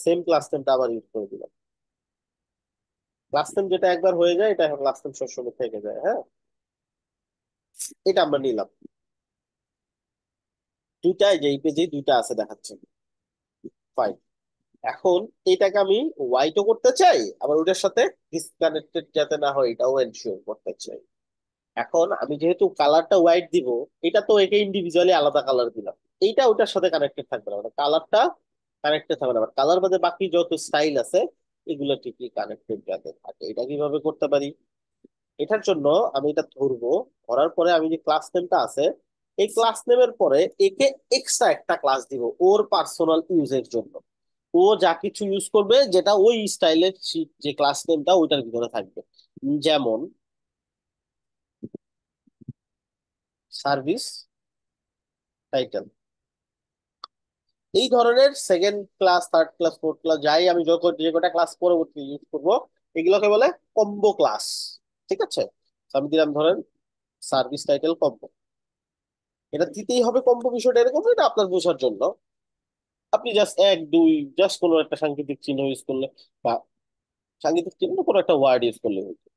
সেম ক্লাস নেমটা আবার ইউজ করে দিলাম। ক্লাস নেম যেটা একবার হয়ে যায় এটা ক্লাস নেম সবসময় থেকে যায়, হ্যাঁ। এটা আমরা নিলাম, দুইটাই যে এই পেজে দুইটা আছে দেখাচ্ছে, ফাইন। এখন এটাকে আমি হোয়াইটও করতে চাই, আবার ওটার সাথে ডিসকানেক্টেড যাতে না হয় এটাও এনশিওর করতে চাই। এখন আমি যেহেতু কালারটা হোয়াইট দিব, এটা তো একে ইন্ডিভিজুয়ালি আলাদা কালার দিলাম, এইটা ওটার সাথে কানেক্টেড থাকবে না, মানে কালারটা কানেক্টেড থাকবে না, বাট কালার বাদে বাকি যত স্টাইল আছে এগুলো ঠিকই কানেক্টেড যাতে থাকে। এটা কিভাবে করতে পারি? এটার জন্য আমি এটা ধরবো, ধরার পরে আমি যে ক্লাস নেমটা আছে এই ক্লাস নেমের পরে একে এক্সট্রা একটা ক্লাস দিব ওর পার্সোনাল ইউজের জন্য। ও যা কিছু ইউজ করবে যেটা ওই স্টাইলের যে ক্লাস নেমটা ওইটার ভিতরে থাকবে, যেমন সার্ভিস টাইটেল। এই ধরনের second class, third class, fourth class যাই আমি যখন যে কটা ক্লাস পরবর্তী ইউজ করব এগুলোকে বলে কম্বো ক্লাস। ঠিক আছে? তো আমি দিলাম ধরেন সার্ভিস টাইটেল কম্বো। এটা দিতেই হবে কম্বো, বিষয়টা এরকম, এটা আপনার বোঝার জন্য। আপনি জাস্ট এক দুই জাস্ট কোনো একটা সাংকেতিক চিহ্ন ইউজ করলে বা সাংকেতিক চিহ্ন কোনো একটা ওয়ার্ড ইউজ করলে হইতো।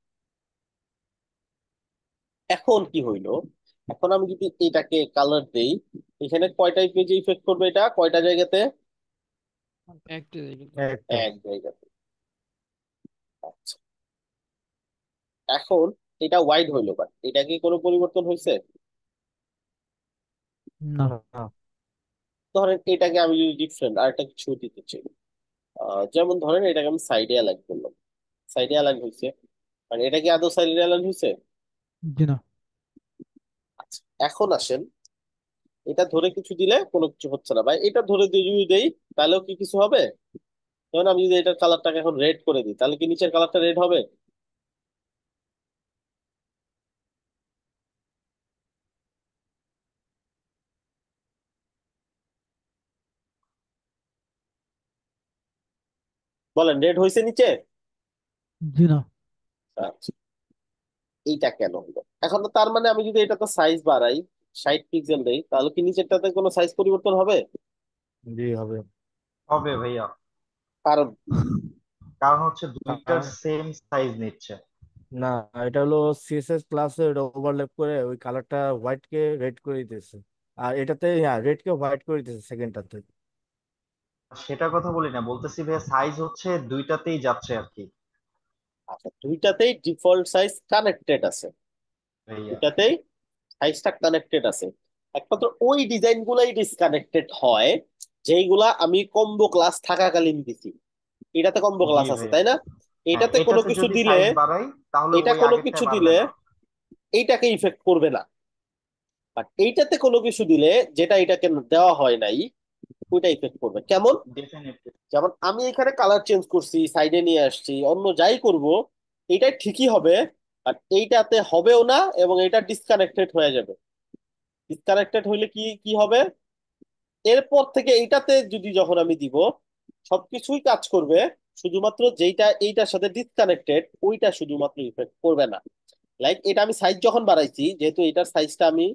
এখন কি হইলো? এখন আমি যদি এটাকে কালার দেই, এখানে কয়টা পেজে ইফেক্ট করবে, এটা কয়টা জায়গাতে? একটা জায়গায়। একটা। এক জায়গাতে। আচ্ছা, এখন এটা ওয়াইড হইলো, বাট এটা কি কোনো পরিবর্তন হয়েছে? না। না। ধরেন এটাকে আমি যদি ডিফারেন্ট আর একটা কিছু দিতে চাই, যেমন ধরেন এটাকে আমি সাইডে অ্যালাইন করলাম, সাইডে অ্যালাইন হয়েছে, মানে এটা কি আদৌ সাইডে অ্যালাইন হয়েছে? জি না। আচ্ছা, এখন আসেন এটা ধরে কিছু দিলে কোনো কিছু হচ্ছে না, ভাই এটা ধরে যদি দেই তাহলেও কি কিছু হবে? যেমন আমি যদি এটার কালারটাকে এখন রেড করে দিই তাহলে কি নিচের কালারটা রেড হবে? বলেন, রেড হয়েছে নিচে? জি না। আচ্ছা, এইটা কেন হলো? এখন তো তার মানে আমি যদি এটাতে সাইজ বাড়াই, 60 পিক্সেল দেই, তাহলে কি নিচেরটাতে কোনো সাইজ পরিবর্তন হবে? জি হবে। হবে ভাইয়া, কারণ কারণ হচ্ছে দুইটার কারণ সেম সাইজ নিচ্ছে। না, এটা হলো সিএসএস ক্লাসে এটা ওভারল্যাপ করে ওই কালারটা হোয়াইট কে রেড করে দিতেছে, আর এটাতে হ্যাঁ রেড কে হোয়াইট করে দিতেছে সেকেন্ডটাতে। সেটার কথা বলি না, বলতেছি ভাইয়া সাইজ হচ্ছে দুইটাতেই যাচ্ছে আর কি। আচ্ছা, দুইটাতেই ডিফল্ট সাইজ কানেক্টেড আছে, ভাইয়া দুইটাতেই সাইজটা কানেক্টেড আছে। একমাত্র ওই ডিজাইন গুলাই ডিসকানেক্টেড হয় যেইগুলা আমি কম্বো ক্লাস থাকাকালীন দিছি। এটাতে কম্বো জি ক্লাস আছে ভাইয়া। তাই না? হ্যাঁ, এটাতে কোনো এটাতে কিছু যদি দিলে, সাইজ বাড়াই তাহলে এটা ওই কোনো কিছু আগেরটায় বাড়বে দিলে না। এইটাকে ইফেক্ট করবে না। বাট এইটাতে কোনো কিছু দিলে, যেটা এটাকে দেওয়া হয় নাই, ওইটা ইফেক্ট করবে। কেমন? ডেফিনেটলি। যেমন আমি এখানে কালার চেঞ্জ করছি, সাইডে নিয়ে আসছি, অন্য যাই করব, এটা ঠিকই হবে। আর এইটাতে হবেও না, এবং এটা ডিসকানেক্টেড হয়ে যাবে। ডিসকানেক্টেড হইলে কি কি হবে? এরপর থেকে এইটাতে যদি যখন আমি দিব, সবকিছুই কাজ করবে, শুধুমাত্র যেইটা এইটার সাথে ডিসকানেক্টেড ওইটা শুধুমাত্র ইফেক্ট করবে না। লাইক এটা আমি সাইজ যখন বাড়াইছি, যেহেতু এটার সাইজটা আমি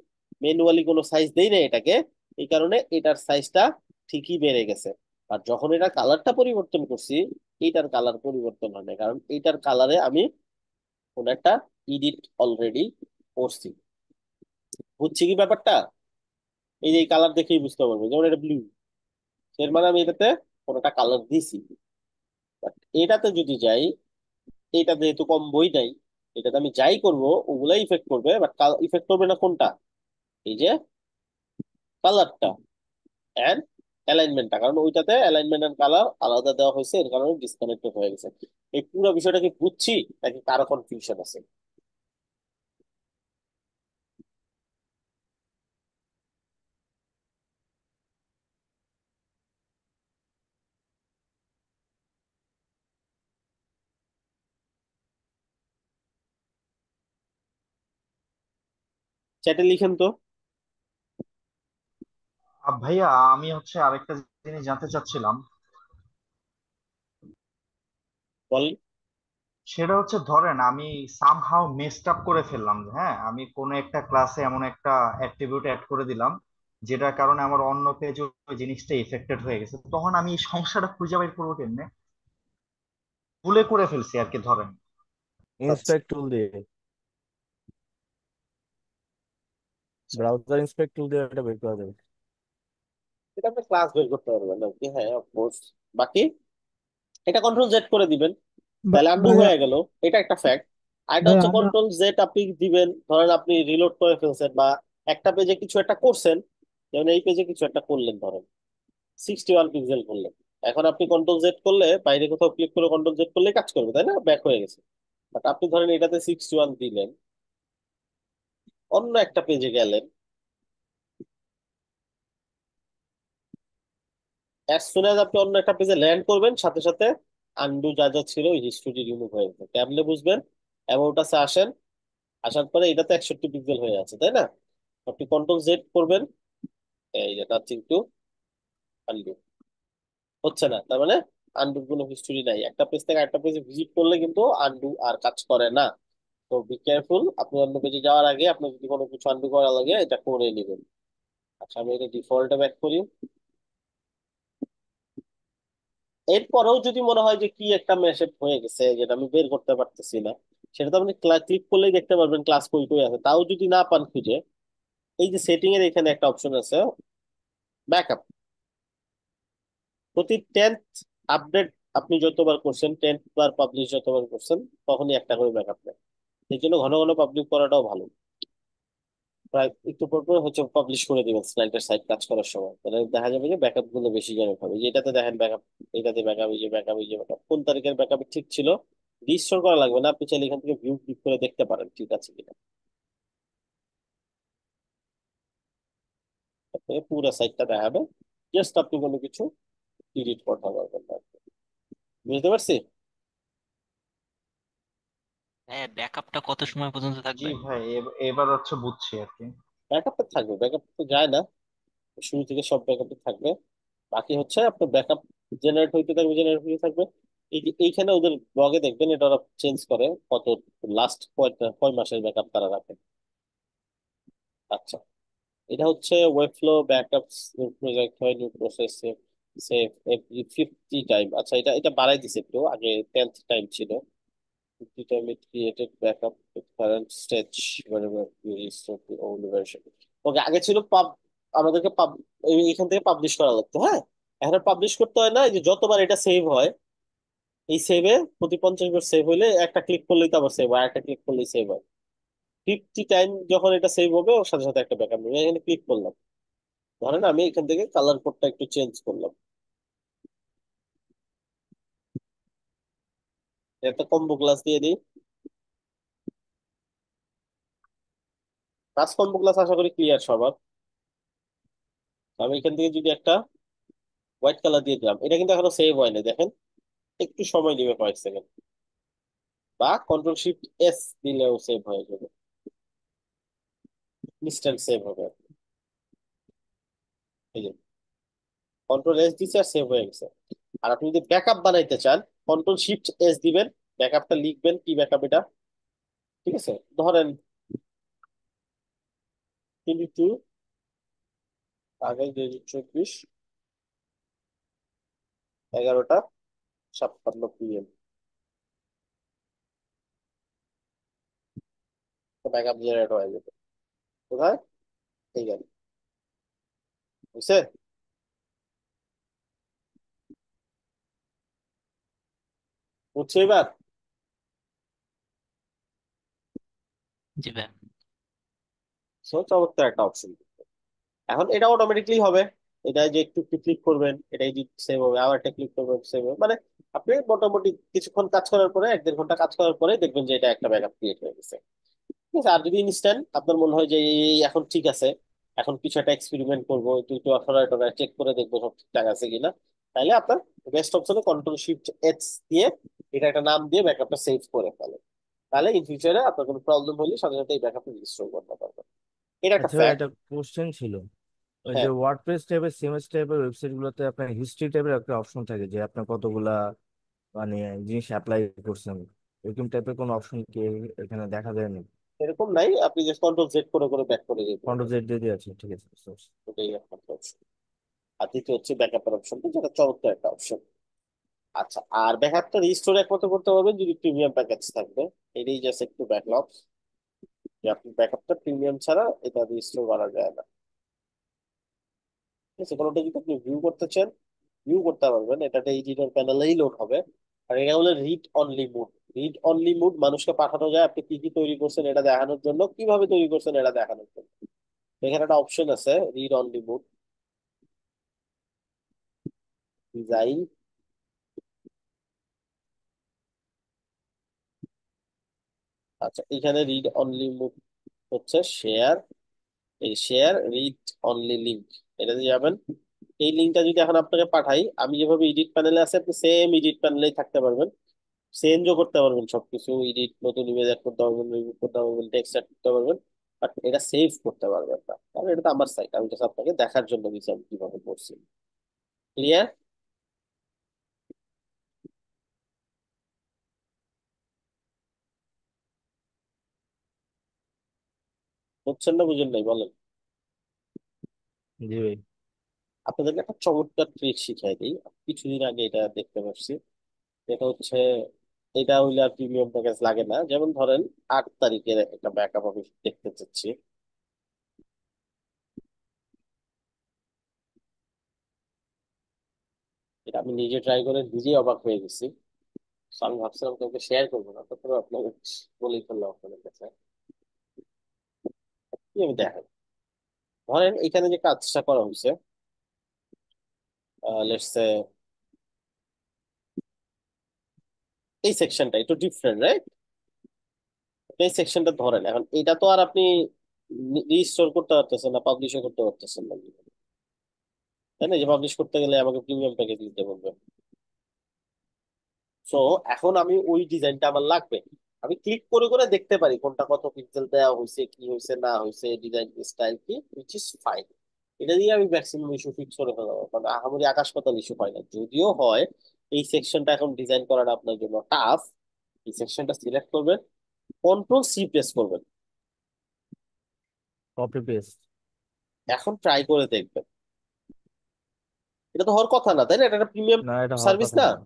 ম্যানুয়ালি কোনো সাইজ দেই না এটাকে, এই কারণে এটার সাইজটা ঠিকই বেড়ে গেছে। আর যখন এটা কালারটা পরিবর্তন করছি, এইটার কালার পরিবর্তন হয় না, কারণ এইটার কালারে আমি কোন একটা ইডিট অলরেডি করছি। বুঝছি কি ব্যাপারটা? এই যে কালার দেখেই বুঝতে পারবো, যেমন এটা ব্লু, এর মানে আমি এটাতে কোন একটা কালার দিছি। But এটাতে যদি যাই, এটা যেহেতু কম বই নাই, এটাতে আমি যাই করব ওগুলাই ইফেক্ট করবে, বাট ইফেক্ট করবে না কোনটা? এই যে কালারটা এন্ড অ্যালাইনমেন্টটা, কারণ ওইটাতে অ্যালাইনমেন্ট এন্ড কালার আলাদা দেওয়া হয়েছে, এর কারণে ডিসকানেক্টেড হয়ে গেছে। এই পুরো বিষয়টা কি বুঝছি, নাকি কারো কনফিউশন আছে? চ্যাটে লিখেন তো। ভাইয়া আমি হচ্ছে আরেকটা জিনিস জানতে চাচ্ছিলাম। বল। সেটা হচ্ছে ধরেন আমি সামহাও মেসড আপ করে ফেললাম, হ্যাঁ, আমি কোনো একটা ক্লাসে এমন একটা অ্যাট্রিবিউট অ্যাড করে দিলাম যেটার কারণে আমার অন্য পেজে ওই জিনিসটা এফেক্টেড হয়ে গেছে, তখন আমি এই সমস্যাটা খুঁজে বের করবো কেমনে? ভুলে করে ফেলছি আর কি, ধরেন। আচ্ছা, ইন্সপেক্ট টুল দিয়ে, ব্রাউজার ইন্সপেক্ট টুল দিয়ে এটা বের করা যাবে। এটা আপনি ক্লাস বের করতে পারবেন নাকি? হ্যাঁ, অফকোর্স। বাকি এটা কন্ট্রোল জেড করে দিবেন, তাহলে আন্ডু ভাইয়া, হয়ে গেল। এটা একটা ফ্যাক্ট। আর এটা ভাইয়া হচ্ছে আমরা কন্ট্রোল জেড আপনি দিবেন, ধরেন আপনি রিলোড করে ফেলছেন, বা একটা পেজে কিছু একটা করছেন, যেমন এই পেজে কিছু একটা করলেন, ধরেন 61 পিক্সেল করলেন। এখন আপনি কন্ট্রোল জেড করলে, বাইরে কোথাও ক্লিক করে কন্ট্রোল জেড করলে কাজ করবে তাই না, ব্যাক হয়ে গেছে। বাট আপনি ধরেন এটাতে 61 দিলেন, অন্য একটা পেজে গেলেন, অ্যাজ সুন অ্যাজ আপনি অন্য একটা পেজে ল্যান্ড করবেন, সাথে সাথে আন্ডু যা যা ছিল ওই হিস্ট্রি রিমুভ হয়ে যাবে। কেমনে বুঝবেন? অ্যাবাউট আসে আসেন, আসার পরে এটাতে 61 পিক্সেল হয়ে আছে তাই না? আপনি কন্ট্রোল জেড করবেন, এই যে নাথিং টু আন্ডু, হচ্ছে না, তার মানে আন্ডুর কোনো হিস্টোরি নাই। একটা পেজ থেকে একটা পেজে ভিজিট করলে কিন্তু আন্ডু আর কাজ করে না। তো বি কেয়ারফুল, আপনি অন্য পেজে যাওয়ার আগে আপনি যদি কোনো কিছু আন্ডু করা লাগে এটা করে নেবেন। আচ্ছা, আমি এটা ডিফল্টে ব্যাক করি। এরপরেও যদি মনে হয় যে কি একটা মেসেজ হয়ে গেছে যেটা আমি বের করতে পারতেছি না, সেটা তো আপনি ক্লিক করলেই দেখতে পারবেন ক্লাস কই কই আছে। তাও যদি না পান খুঁজে, এই যে সেটিং এর এখানে একটা অপশন আছে, ব্যাকআপ। প্রতি 10th আপডেট আপনি যতবার করছেন, 10th বার পাবলিশ যতবার করছেন, তখনই একটা করে ব্যাকআপ নেয়। এই জন্য ঘন ঘন পাবলিক করাটাও ভালো। প্রায় একটু পর পর হচ্ছে পাবলিশ করে দিবেন স্লাইডের সাইড কাজ করার সময়, তাহলে দেখা যাবে যে ব্যাকআপ গুলো বেশি জনক হবে। যে এটাতে দেখেন ব্যাকআপ, এটাতে ব্যাকআপ, এই যে ব্যাকআপ, এই যে ব্যাকআপ, কোন তারিখের ব্যাকআপ ঠিক ছিল। রিস্টোর করা লাগবে না, আপনি চাইলে এখান থেকে ভিউ ক্লিক করে দেখতে পারেন ঠিক আছে কিনা। তারপরে পুরো সাইটটা দেখাবে, জাস্ট আপনি কোনো কিছু এডিট করতে পারবেন না। বুঝতে পারছি? হ্যাঁ, ব্যাকআপটা কত সময় পর্যন্ত জি থাকবে? ভাই, এবার হচ্ছে বুঝছি আর কি। ব্যাকআপ তো থাকবে, ব্যাকআপ তো যায় না, শুরু থেকে সব ব্যাকআপ থাকবে। বাকি হচ্ছে আপনার ব্যাকআপ জেনারেট হইতে থাকবে, জেনারেট হইতে থাকবে। এই যে এইখানে ওদের ব্লগে দেখবেন এটা ওরা চেঞ্জ করে কত লাস্ট কয় মাসের ব্যাকআপ তারা রাখে। আচ্ছা, এটা হচ্ছে ওয়েবফ্লো ব্যাকআপস, নিউ প্রজেক্ট হয়, new process save every 50 time. আচ্ছা, এটা এটা বাড়াই দিছে একটু, আগে 10th টাইম ছিল। 50 time it created backup current stage wherever you restore the old version. ওকে, আগে ছিল আমাদেরকে এখান থেকে পাবলিশ করা লাগতো, হ্যাঁ। এখন পাবলিশ করতে হয় না, এই যে যতবার এটা সেভ হয় এই সেভে প্রতি 50 বার সেভ হইলে একটা ক্লিক করলেই তো আবার সেভ হয়, একটা ক্লিক করলেই সেভ হয়। 50 টাইম যখন এটা সেভ হবে ওর সাথে সাথে একটা ব্যাকআপ নেবে। এখানে ক্লিক করলাম, ধরেন আমি এখান থেকে কালার কোডটা একটু চেঞ্জ করলাম, একটা কম্বো ক্লাস দিয়ে দিই। 5 কম্বো ক্লাস আশা করি ক্লিয়ার সবার। আমি এখান থেকে যদি একটা হোয়াইট কালার দিয়ে দিলাম, এটা কিন্তু এখনো সেভ হয়নি দেখেন, একটু সময় নেবে কয়েক সেকেন্ড, বা কন্ট্রোল শিফট এস দিলেও সেভ হয়ে যাবে, ইনস্ট্যান্ট সেভ হবে। এই যে কন্ট্রোল এস দিচ্ছে আর সেভ হয়ে গেছে। আর আপনি যদি ব্যাকআপ বানাইতে চান, কন্ট্রোল শিফট এস দিবেন, ব্যাকআপটা লিখবেন কি ব্যাকআপ এটা, ঠিক আছে? ধরেন 22 আগস্ট 2024, 11টা 56 PM, ব্যাকআপ জেনারেট হয়ে যাবে। কোথায়? এই গেল, বুঝছে? বুঝছো এবার? জি ভাই। সো চমৎকার একটা অপশন। এখন এটা অটোমেটিকলি হবে, এটা যে একটু একটু ক্লিক করবেন এটাই সেভ হবে, আবার একটা ক্লিক করবেন সেভ হবে, মানে আপনি মোটামুটি কিছুক্ষণ কাজ করার পরে, 1-1.5 ঘন্টা কাজ করার পরে দেখবেন যে এটা একটা ব্যাকআপ ক্রিয়েট হয়ে গেছে। ঠিক আছে? আর যদি ইনস্ট্যান্ট আপনার মনে হয় যে এখন ঠিক আছে, এখন কিছু একটা এক্সপেরিমেন্ট করবো, একটু একটু অথরাই চেক করে দেখবো সব ঠিকঠাক আছে কিনা, তাহলে আপনার বেস্ট অপশনে কন্ট্রোল শিফট এইচ দিয়ে এটা একটা নাম দিয়ে ব্যাকআপটা সেভ করে ফেলে। তাহলে ইন ফিউচারে আপনার কোনো প্রবলেম হলে সাথে সাথে এই ব্যাকআপটা রিস্টোর করতে পারবেন। এটা একটা আচ্ছা ভাই, ফ্যাক্ট। একটা কোশ্চেন ছিল। ওই যে হ্যাঁ, ওয়ার্ডপ্রেস টাইপের সিএমএস টাইপের ওয়েবসাইট গুলোতে আপনার হিস্ট্রি টাইপের একটা অপশন থাকে যে আপনার কতগুলা মানে জিনিস অ্যাপ্লাই করছেন, এরকম টাইপের কোনো অপশন কি এখানে দেখা যায় না? এরকম নাই, আপনি জাস্ট কন্ট্রোল Z করে করে ব্যাক করে যেতে কন্ট্রোল পারবেন। জেড দিয়ে দিয়ে আছে, ঠিক আছে বুঝতে পারছি। ওটাই একমাত্র অপশন। আর দ্বিতীয় হচ্ছে ব্যাকআপের অপশনটা, যেটা চমৎকার একটা অপশন। আচ্ছা, আর ব্যাকআপটা রিস্টোর একমাত্র করতে পারবেন যদি প্রিমিয়াম প্যাকেজ থাকবে। এটাই জাস্ট একটু ব্যাকলগ, যে আপনি ব্যাকআপটা প্রিমিয়াম ছাড়া এটা রিস্টোর করা যায় না। ঠিক আছে? কোনোটা যদি আপনি ভিউ করতে চান, ভিউ করতে পারবেন, এটাতে এডিটর প্যানেলেই লোড হবে। আর এটা হলো read only mode. Read only mode মানুষকে পাঠানো যায় আপনি কি কি তৈরি করছেন এটা দেখানোর জন্য, কিভাবে তৈরি করছেন এটা দেখানোর জন্য। এখানে একটা অপশন আছে রিড অনলি মুড, ডিজাইন। আচ্ছা, এখানে রিড অনলি মুড হচ্ছে শেয়ার, এই শেয়ার রিড অনলি লিঙ্ক, এটাতে যাবেন। এই লিঙ্কটা যদি এখন আপনাকে পাঠাই, আমি যেভাবে এডিট প্যানেলে আছে আপনি সেম এডিট প্যানেলেই থাকতে পারবেন, চেঞ্জও করতে পারবেন, সবকিছু এডিট, নতুন ইমেজ অ্যাড করতে পারবেন, রিমুভ করতে পারবেন, টেক্সট অ্যাড করতে পারবেন। বাট এটা সেভ করতে পারবেন না, কারণ এটা তো আমার সাইট, আমি জাস্ট আপনাকে দেখার জন্য দিচ্ছি আমি কিভাবে করছি। ক্লিয়ার? বুঝছেন না বুঝেন নাই বলেন? জি ভাই। আপনাদেরকে একটা চমৎকার ট্রিক শিখাই দিই, কিছুদিন আগে এটা দেখতে পাচ্ছি। এটা হচ্ছে, এটা হইলে আর প্রিমিয়াম প্যাকেজ লাগে না। যেমন ধরেন 8 তারিখের একটা ব্যাকআপ আমি দেখতে চাচ্ছি, এটা আমি নিজে ট্রাই করে নিজেই অবাক হয়ে গেছি। So আমি ভাবছিলাম কাউকে শেয়ার করবো না, তারপরে আপনাকে বলেই ফেললাম আপনাদের কাছে। কি আমি দেখাই, ধরেন এখানে যে কাজটা করা হয়েছে, লেটস সে এই সেকশনটা একটু ডিফারেন্ট, রাইট? এই সেকশনটা ধরেন, এখন এটা তো আর আপনি রিস্টোর করতে পারতেছেন না, পাবলিশও করতে পারতেছেন না, তাই না? যে পাবলিশ করতে গেলে আমাকে প্রিমিয়াম প্যাকেজ দিতে বলবে। সো এখন আমি ওই ডিজাইনটা আমার লাগবে, আমি ক্লিক করে করে দেখতে পারি কোনটা কত পিক্সেল দেওয়া হয়েছে, কি হয়েছে না হয়েছে, ডিজাইন স্টাইল কি, উইচ ইজ ফাইন। এটা দিয়ে আমি ম্যাক্সিমাম ইস্যু ফিক্স করে ফেলবো, কারণ আহামরি আকাশ পাতাল ইস্যু হয় না। যদিও হয় এই সেকশনটা এখন ডিজাইন করাটা আপনার জন্য টাফ, এই সেকশনটা সিলেক্ট করবেন, কন্ট্রোল C প্রেস করবেন, কপি পেস্ট। এখন ট্রাই করে দেখবেন। এটা তো হওয়ার কথা না, তাই না? এটা একটা প্রিমিয়াম না, এটা হওয়ার সার্ভিস কথা না? না।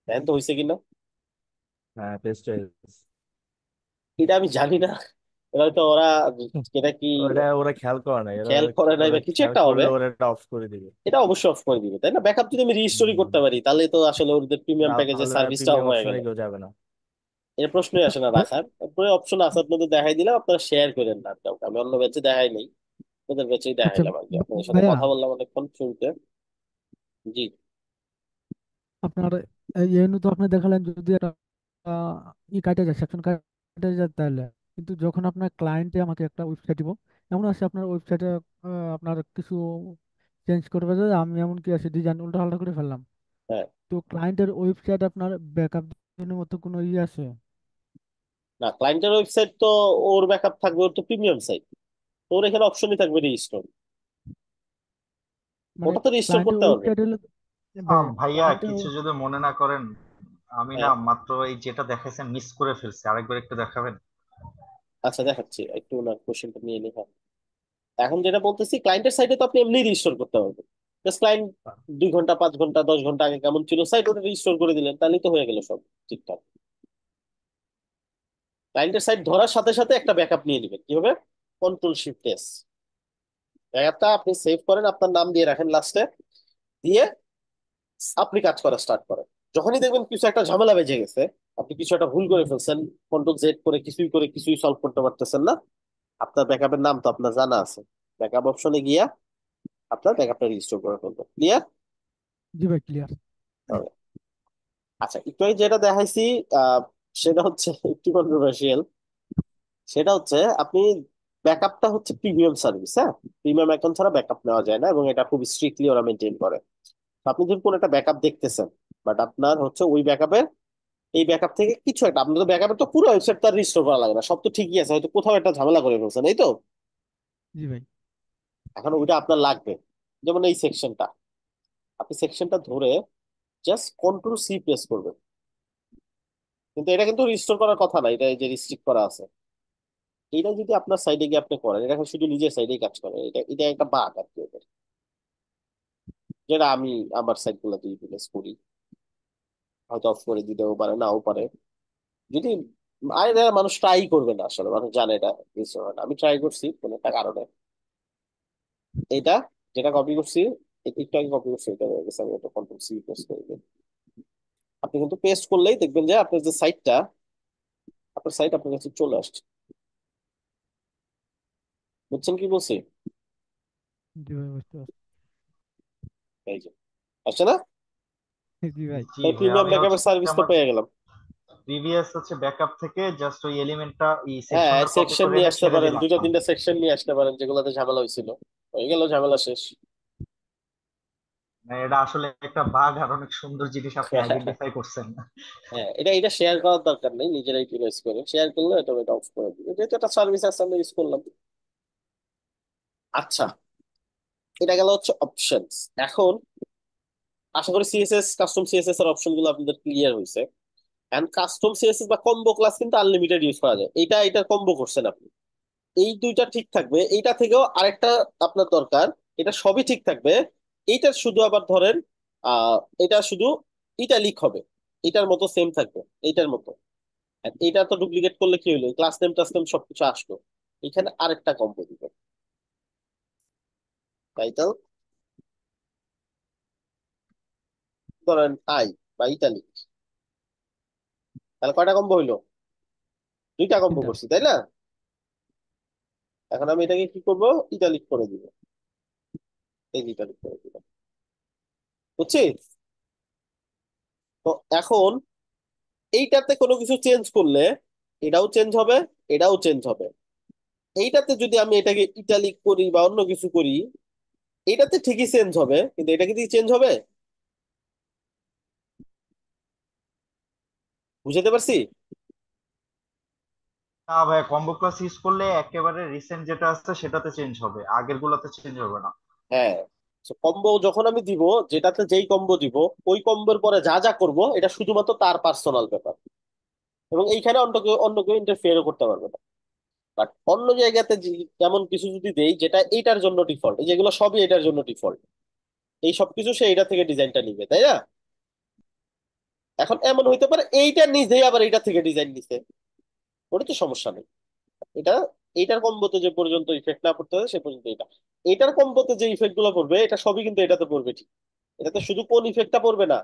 দেখেন তো হয়েছে কিনা। হ্যাঁ, পেস্ট হয়ে গেছে। এটা আমি জানি না এটা হয়তো ওরা এটা কি ওটা ওরা খেয়াল করে না, এরা খেয়াল করে নাই ওরা বা কিছু খেয়াল একটা হবে, করলে ওরা এটা অফ করে দিবে। এটা অবশ্যই অফ করে দিবে, তাই না? ব্যাকআপ যদি আমি রিস্টোরি করতে হম। পারি তাহলে তো আসলে ওদের প্রিমিয়াম প্যাকেজের তাহলে আর সার্ভিসটাও প্রিমিয়াম হয়ে গেল। অপশনে কেউ যাবে না। এর প্রশ্নই আসে না রাখার। তারপরে অপশন আছে আপনাদের, দেখাই দিলাম, আপনারা শেয়ার করেন না কাউকে। আমি অন্য ব্যাচে দেখাই নাই, ওদের ব্যাচেই আচ্ছা দেখাইলাম আর কি। আপনাদের সাথে ভাইয়া, কথা বললাম অনেকক্ষণ শুনতে। জি। আপনার এই এনু তো আপনি দেখালেন যদি একটা ই কাটে যায়, সেকশন কাটে যায় তাহলে, কিন্তু যখন আপনার ক্লায়েন্টে আমাকে একটা ওয়েবসাইট দিব, এমন আছে আপনার ওয়েবসাইটে আপনার কিছু চেঞ্জ করবে, যে আমি এমন কি আছে ডিজাইন উল্টা পাল্টা করে ফেললাম, হ্যাঁ, তো ক্লায়েন্টের ওয়েবসাইট আপনার ব্যাকআপ জন্য মতো কোনো ইয়ে আছে? না, ক্লায়েন্টের ওয়েবসাইট তো ওর ব্যাকআপ থাকবে, ওর তো প্রিমিয়াম সাইট, ওর এখানে অপশনই থাকবে রেজিস্টোর। মানে ওটা তো রেজিস্টোর ক্লায়েন্টের করতে পারবে। ওয়েবসাইট হলে ভাই, ভাইয়া ক্লায়েন্টের কিছু যদি মনে না করেন, আমি না হ্যাঁ, মাত্র এই যেটা দেখাইছেন মিস করে ফেলছি, আরেকবার একটু দেখাবেন? আচ্ছা দেখাচ্ছি, একটু ওনার কোশ্চেনটা নিয়ে নিই। এখন যেটা বলতেছি, ক্লায়েন্টের সাইটে তো আপনি এমনি রিস্টোর করতে পারবেন। জাস্ট ক্লায়েন্ট 2 ঘন্টা, 5 ঘন্টা, 10 ঘন্টা আগে কেমন ছিল সাইট, ওটা রিস্টোর করে দিলেন, তাহলেই তো হয়ে গেল সব ঠিকঠাক। ক্লায়েন্টের সাইট ধরার সাথে সাথে একটা ব্যাকআপ নিয়ে নেবেন। কিভাবে? Ctrl+Shift+S, ব্যাকআপটা আপনি সেভ করেন, আপনার নাম দিয়ে রাখেন লাস্টে, দিয়ে আপনি কাজ করা স্টার্ট করেন। যখনই দেখবেন কিছু একটা ঝামেলা বেজে গেছে, আপনি কিছু একটা ভুল করে ফেলছেন, Ctrl+Z করে কিছুই সলভ করতে পারতেছেন না, আপনার ব্যাকআপের নাম তো আপনার জানা আছে, ব্যাকআপ অপশনে গিয়া আপনার ব্যাকআপটা রিস্টোর করে ফেলবেন। ক্লিয়ার? জি ভাই, ক্লিয়ার। আচ্ছা, একটু আগে যেটা দেখাইছি, আহ, সেটা হচ্ছে একটু কন্ট্রোভার্সিয়াল। সেটা হচ্ছে আপনি, ব্যাকআপটা হচ্ছে প্রিমিয়াম সার্ভিস, হ্যাঁ, প্রিমিয়াম অ্যাকাউন্ট ছাড়া ব্যাকআপ নেওয়া যায় না, এবং এটা খুব স্ট্রিক্টলি ওরা মেনটেন করে। তো আপনি যদি কোনো একটা ব্যাকআপ দেখতেছেন, বাট আপনার হচ্ছে ওই ব্যাকআপের, এই ব্যাকআপ থেকে কিছু একটা, আপনার তো ব্যাকআপের তো পুরো ওয়েবসাইট তার রিস্টোর করা লাগে না, সব তো ঠিকই আছে, হয়তো কোথাও একটা ঝামেলা করে ফেলছেন, এই তো। জি ভাই। এখন ওইটা আপনার লাগবে। যেমন এই সেকশনটা, আপনি সেকশনটা ধরে জাস্ট Ctrl+C প্রেস করবেন, কিন্তু এটা কিন্তু রিস্টোর করার কথা না, এটা এই যে রিস্ট্রিক্ট করা আছে। এটা যদি আপনার সাইডে গিয়ে আপনি করেন, এটা এখন শুধু নিজের সাইডেই কাজ করে, এটা এটা একটা বাগ আর কি ওদের, যেটা আমি আমার সাইড গুলোতে ইউটিলাইজ করি। হয়তো অফ করে দিতেও পারে, নাও পারে। যদি আরে মানুষ ট্রাই করবে না, আসলে মানুষ জানে এটা মিস হবে না। আমি ট্রাই করছি কোনো একটা কারণে, এটা যেটা কপি করছি, একটু আগে কপি করছি, এটা হয়ে গেছে, আমি এটা Ctrl+C প্রেস করে দিই। আপনি কিন্তু পেস্ট করলেই দেখবেন যে আপনার যে সাইটটা, আপনার সাইট আপনার কাছে চলে আসছে। বুঝছেন কি বলছি? জি ভাই, বুঝতে পারছি। এই যে আসছে না, জি ভাই। জি তাই ভাই, প্রিমিয়াম আমি হচ্ছে ব্যাকআপের সার্ভিস তো আমার পেয়ে গেলাম। প্রিভিয়াস হচ্ছে ব্যাকআপ থেকে জাস্ট ওই এলিমেন্টটা এই হ্যাঁ, সেকশনটা কপি সেকশন করে নিয়ে এনে আসতে ছেড়ে পারেন, দিলাম। 2টা 3টা সেকশন নিয়ে আসতে পারেন যেগুলোতে ঝামেলা হয়েছিল, হয়ে গেল ঝামেলা শেষ। মানে এটা আসলে একটা বাগ, আর অনেক সুন্দর জিনিস আপনি আইডেন্টিফাই করছেন। হ্যাঁ, এটা এটা শেয়ার করার দরকার নেই, নিজেরাই ইউজ করে, শেয়ার করলে এটা এটা অফ করে দিবে, যেহেতু একটা সার্ভিস আছে আমরা ইউজ করলাম। আচ্ছা, এটা গেল হচ্ছে অপশনস। এখন আশা করি সিএসএস, কাস্টম সিএসএস এর অপশন গুলো আপনাদের ক্লিয়ার হয়েছে। এন্ড কাস্টম সিএসএস বা কম্বো ক্লাস কিন্তু আনলিমিটেড ইউজ করা যায়, এটা কম্বো করছেন আপনি, এই দুইটা ঠিক থাকবে। এইটা থেকেও আরেকটা আপনার দরকার, এটা সবই ঠিক থাকবে। এইটার শুধু আবার ধরেন, আহ এটা শুধু ইটালিক হবে, এটার মতো সেম থাকবে, এইটার মতো। আর এটা তো ডুপ্লিকেট করলে কি হলো, ক্লাস নেম টাস নেম সবকিছু আসলো। এখানে আরেকটা কম্বো দিবে, টাইটেল ধরেন আই বা ইটালিক, তাহলে কয়টা কম্বো হইলো? 2টা কম্বো তিনটা। করছি, তাই না? এখন আমি এটাকে কি করব, ইটালিক করে দিব, এই ইটালিক করে দিব, বুঝছি? তো এখন এইটাতে কোনো কিছু চেঞ্জ করলে এটাও চেঞ্জ হবে, এটাও চেঞ্জ হবে। এইটাতে যদি আমি এটাকে ইটালিক করি বা অন্য কিছু করি, এটাতে ঠিকই চেঞ্জ হবে, কিন্তু এটা কি চেঞ্জ হবে? বুঝাতে পারছি? না ভাই, কম্বো ক্লাস ইউজ করলে একেবারে রিসেন্ট যেটা আছে সেটাতে চেঞ্জ হবে, আগের গুলাতে চেঞ্জ হবে না। হ্যাঁ, কম্বো যখন আমি দিব, যেটাতে যেই কম্বো দিব, ওই কম্বোর পরে যা যা করব এটা শুধুমাত্র তার পার্সোনাল ব্যাপার, এবং এইখানে অন্য কেউ ইন্টারফিয়ারও করতে পারবে না। বাট অন্য জায়গাতে যেমন কিছু যদি দেই যেটা এইটার জন্য ডিফল্ট, এই যেগুলো সবই এটার জন্য ডিফল্ট, এই সবকিছু সে এটা থেকে ডিজাইনটা নিবে, তাই না? এখন এমন হইতে পারে এইটা নিজেই আবার এইটা থেকে ডিজাইন নিছে, ওটা তো সমস্যা নেই, এটা এইটার কম্বোতে যে পর্যন্ত ইফেক্ট না পড়তে হবে সে পর্যন্ত এটা, এটার কম্বোতে যে ইফেক্ট গুলো পড়বে এটা সবই কিন্তু এটাতে পড়বে, ঠিক? এটাতে শুধু কোন ইফেক্টটা পড়বে না,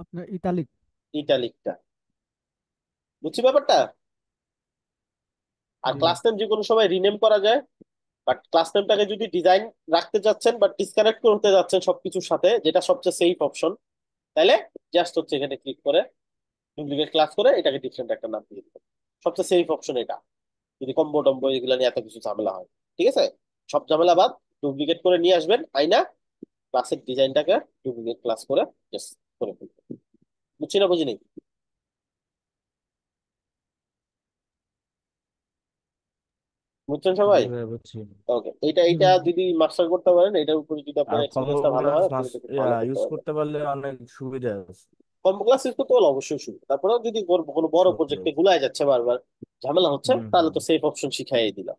আপনার ইতালিক। ইটালিকটা। বুঝছি ব্যাপারটা? আর জি ভাই। ক্লাস নেম যে কোনো সময় রিনেম করা যায়, বাট ক্লাস নেমটাকে যদি ডিজাইন রাখতে যাচ্ছেন বা ডিসকানেক্ট করতে যাচ্ছেন সবকিছুর সাথে, যেটা সবচেয়ে সেফ অপশন, তাহলে জাস্ট হচ্ছে এখানে ক্লিক করে ডুপ্লিকেট ক্লাস করে এটাকে ডিফারেন্ট একটা নাম দিয়ে দিবেন। সবচেয়ে সেফ অপশন এটা, যদি কম্বো টম্বো এগুলো নিয়ে এত কিছু ঝামেলা হয়। ঠিক আছে, সব ঝামেলা বাদ, ডুপ্লিকেট করে নিয়ে আসবেন আইনা, ক্লাসের ডিজাইনটাকে ডুপ্লিকেট ক্লাস করে জাস্ট করে ফেলবেন। বুঝছি না বুঝিনি? বুঝছেন জি সবাই? ভাই বুঝছি। ওকে, এইটা জি এইটা ভাই। যদি মাস্টার করতে পারেন, এটার উপরে যদি আর আপনার কম্বো এক্সপিরিয়েন্সটা ভালো ক্লাস হয়, আপনি কিন্তু খুব ভালো করতে ইউজ পারবেন। করতে পারলে অনেক সুবিধা আছে। কম্বো ক্লাস ইউজ করতে হলে অবশ্যই শুরু, তারপরেও যদি কোনো বড় সত্যি প্রজেক্টে ভাই। গুলাই যাচ্ছে বারবার, ঝামেলা হচ্ছে, হুম তাহলে হুম। তো সেফ অপশন শিখাই দিলাম,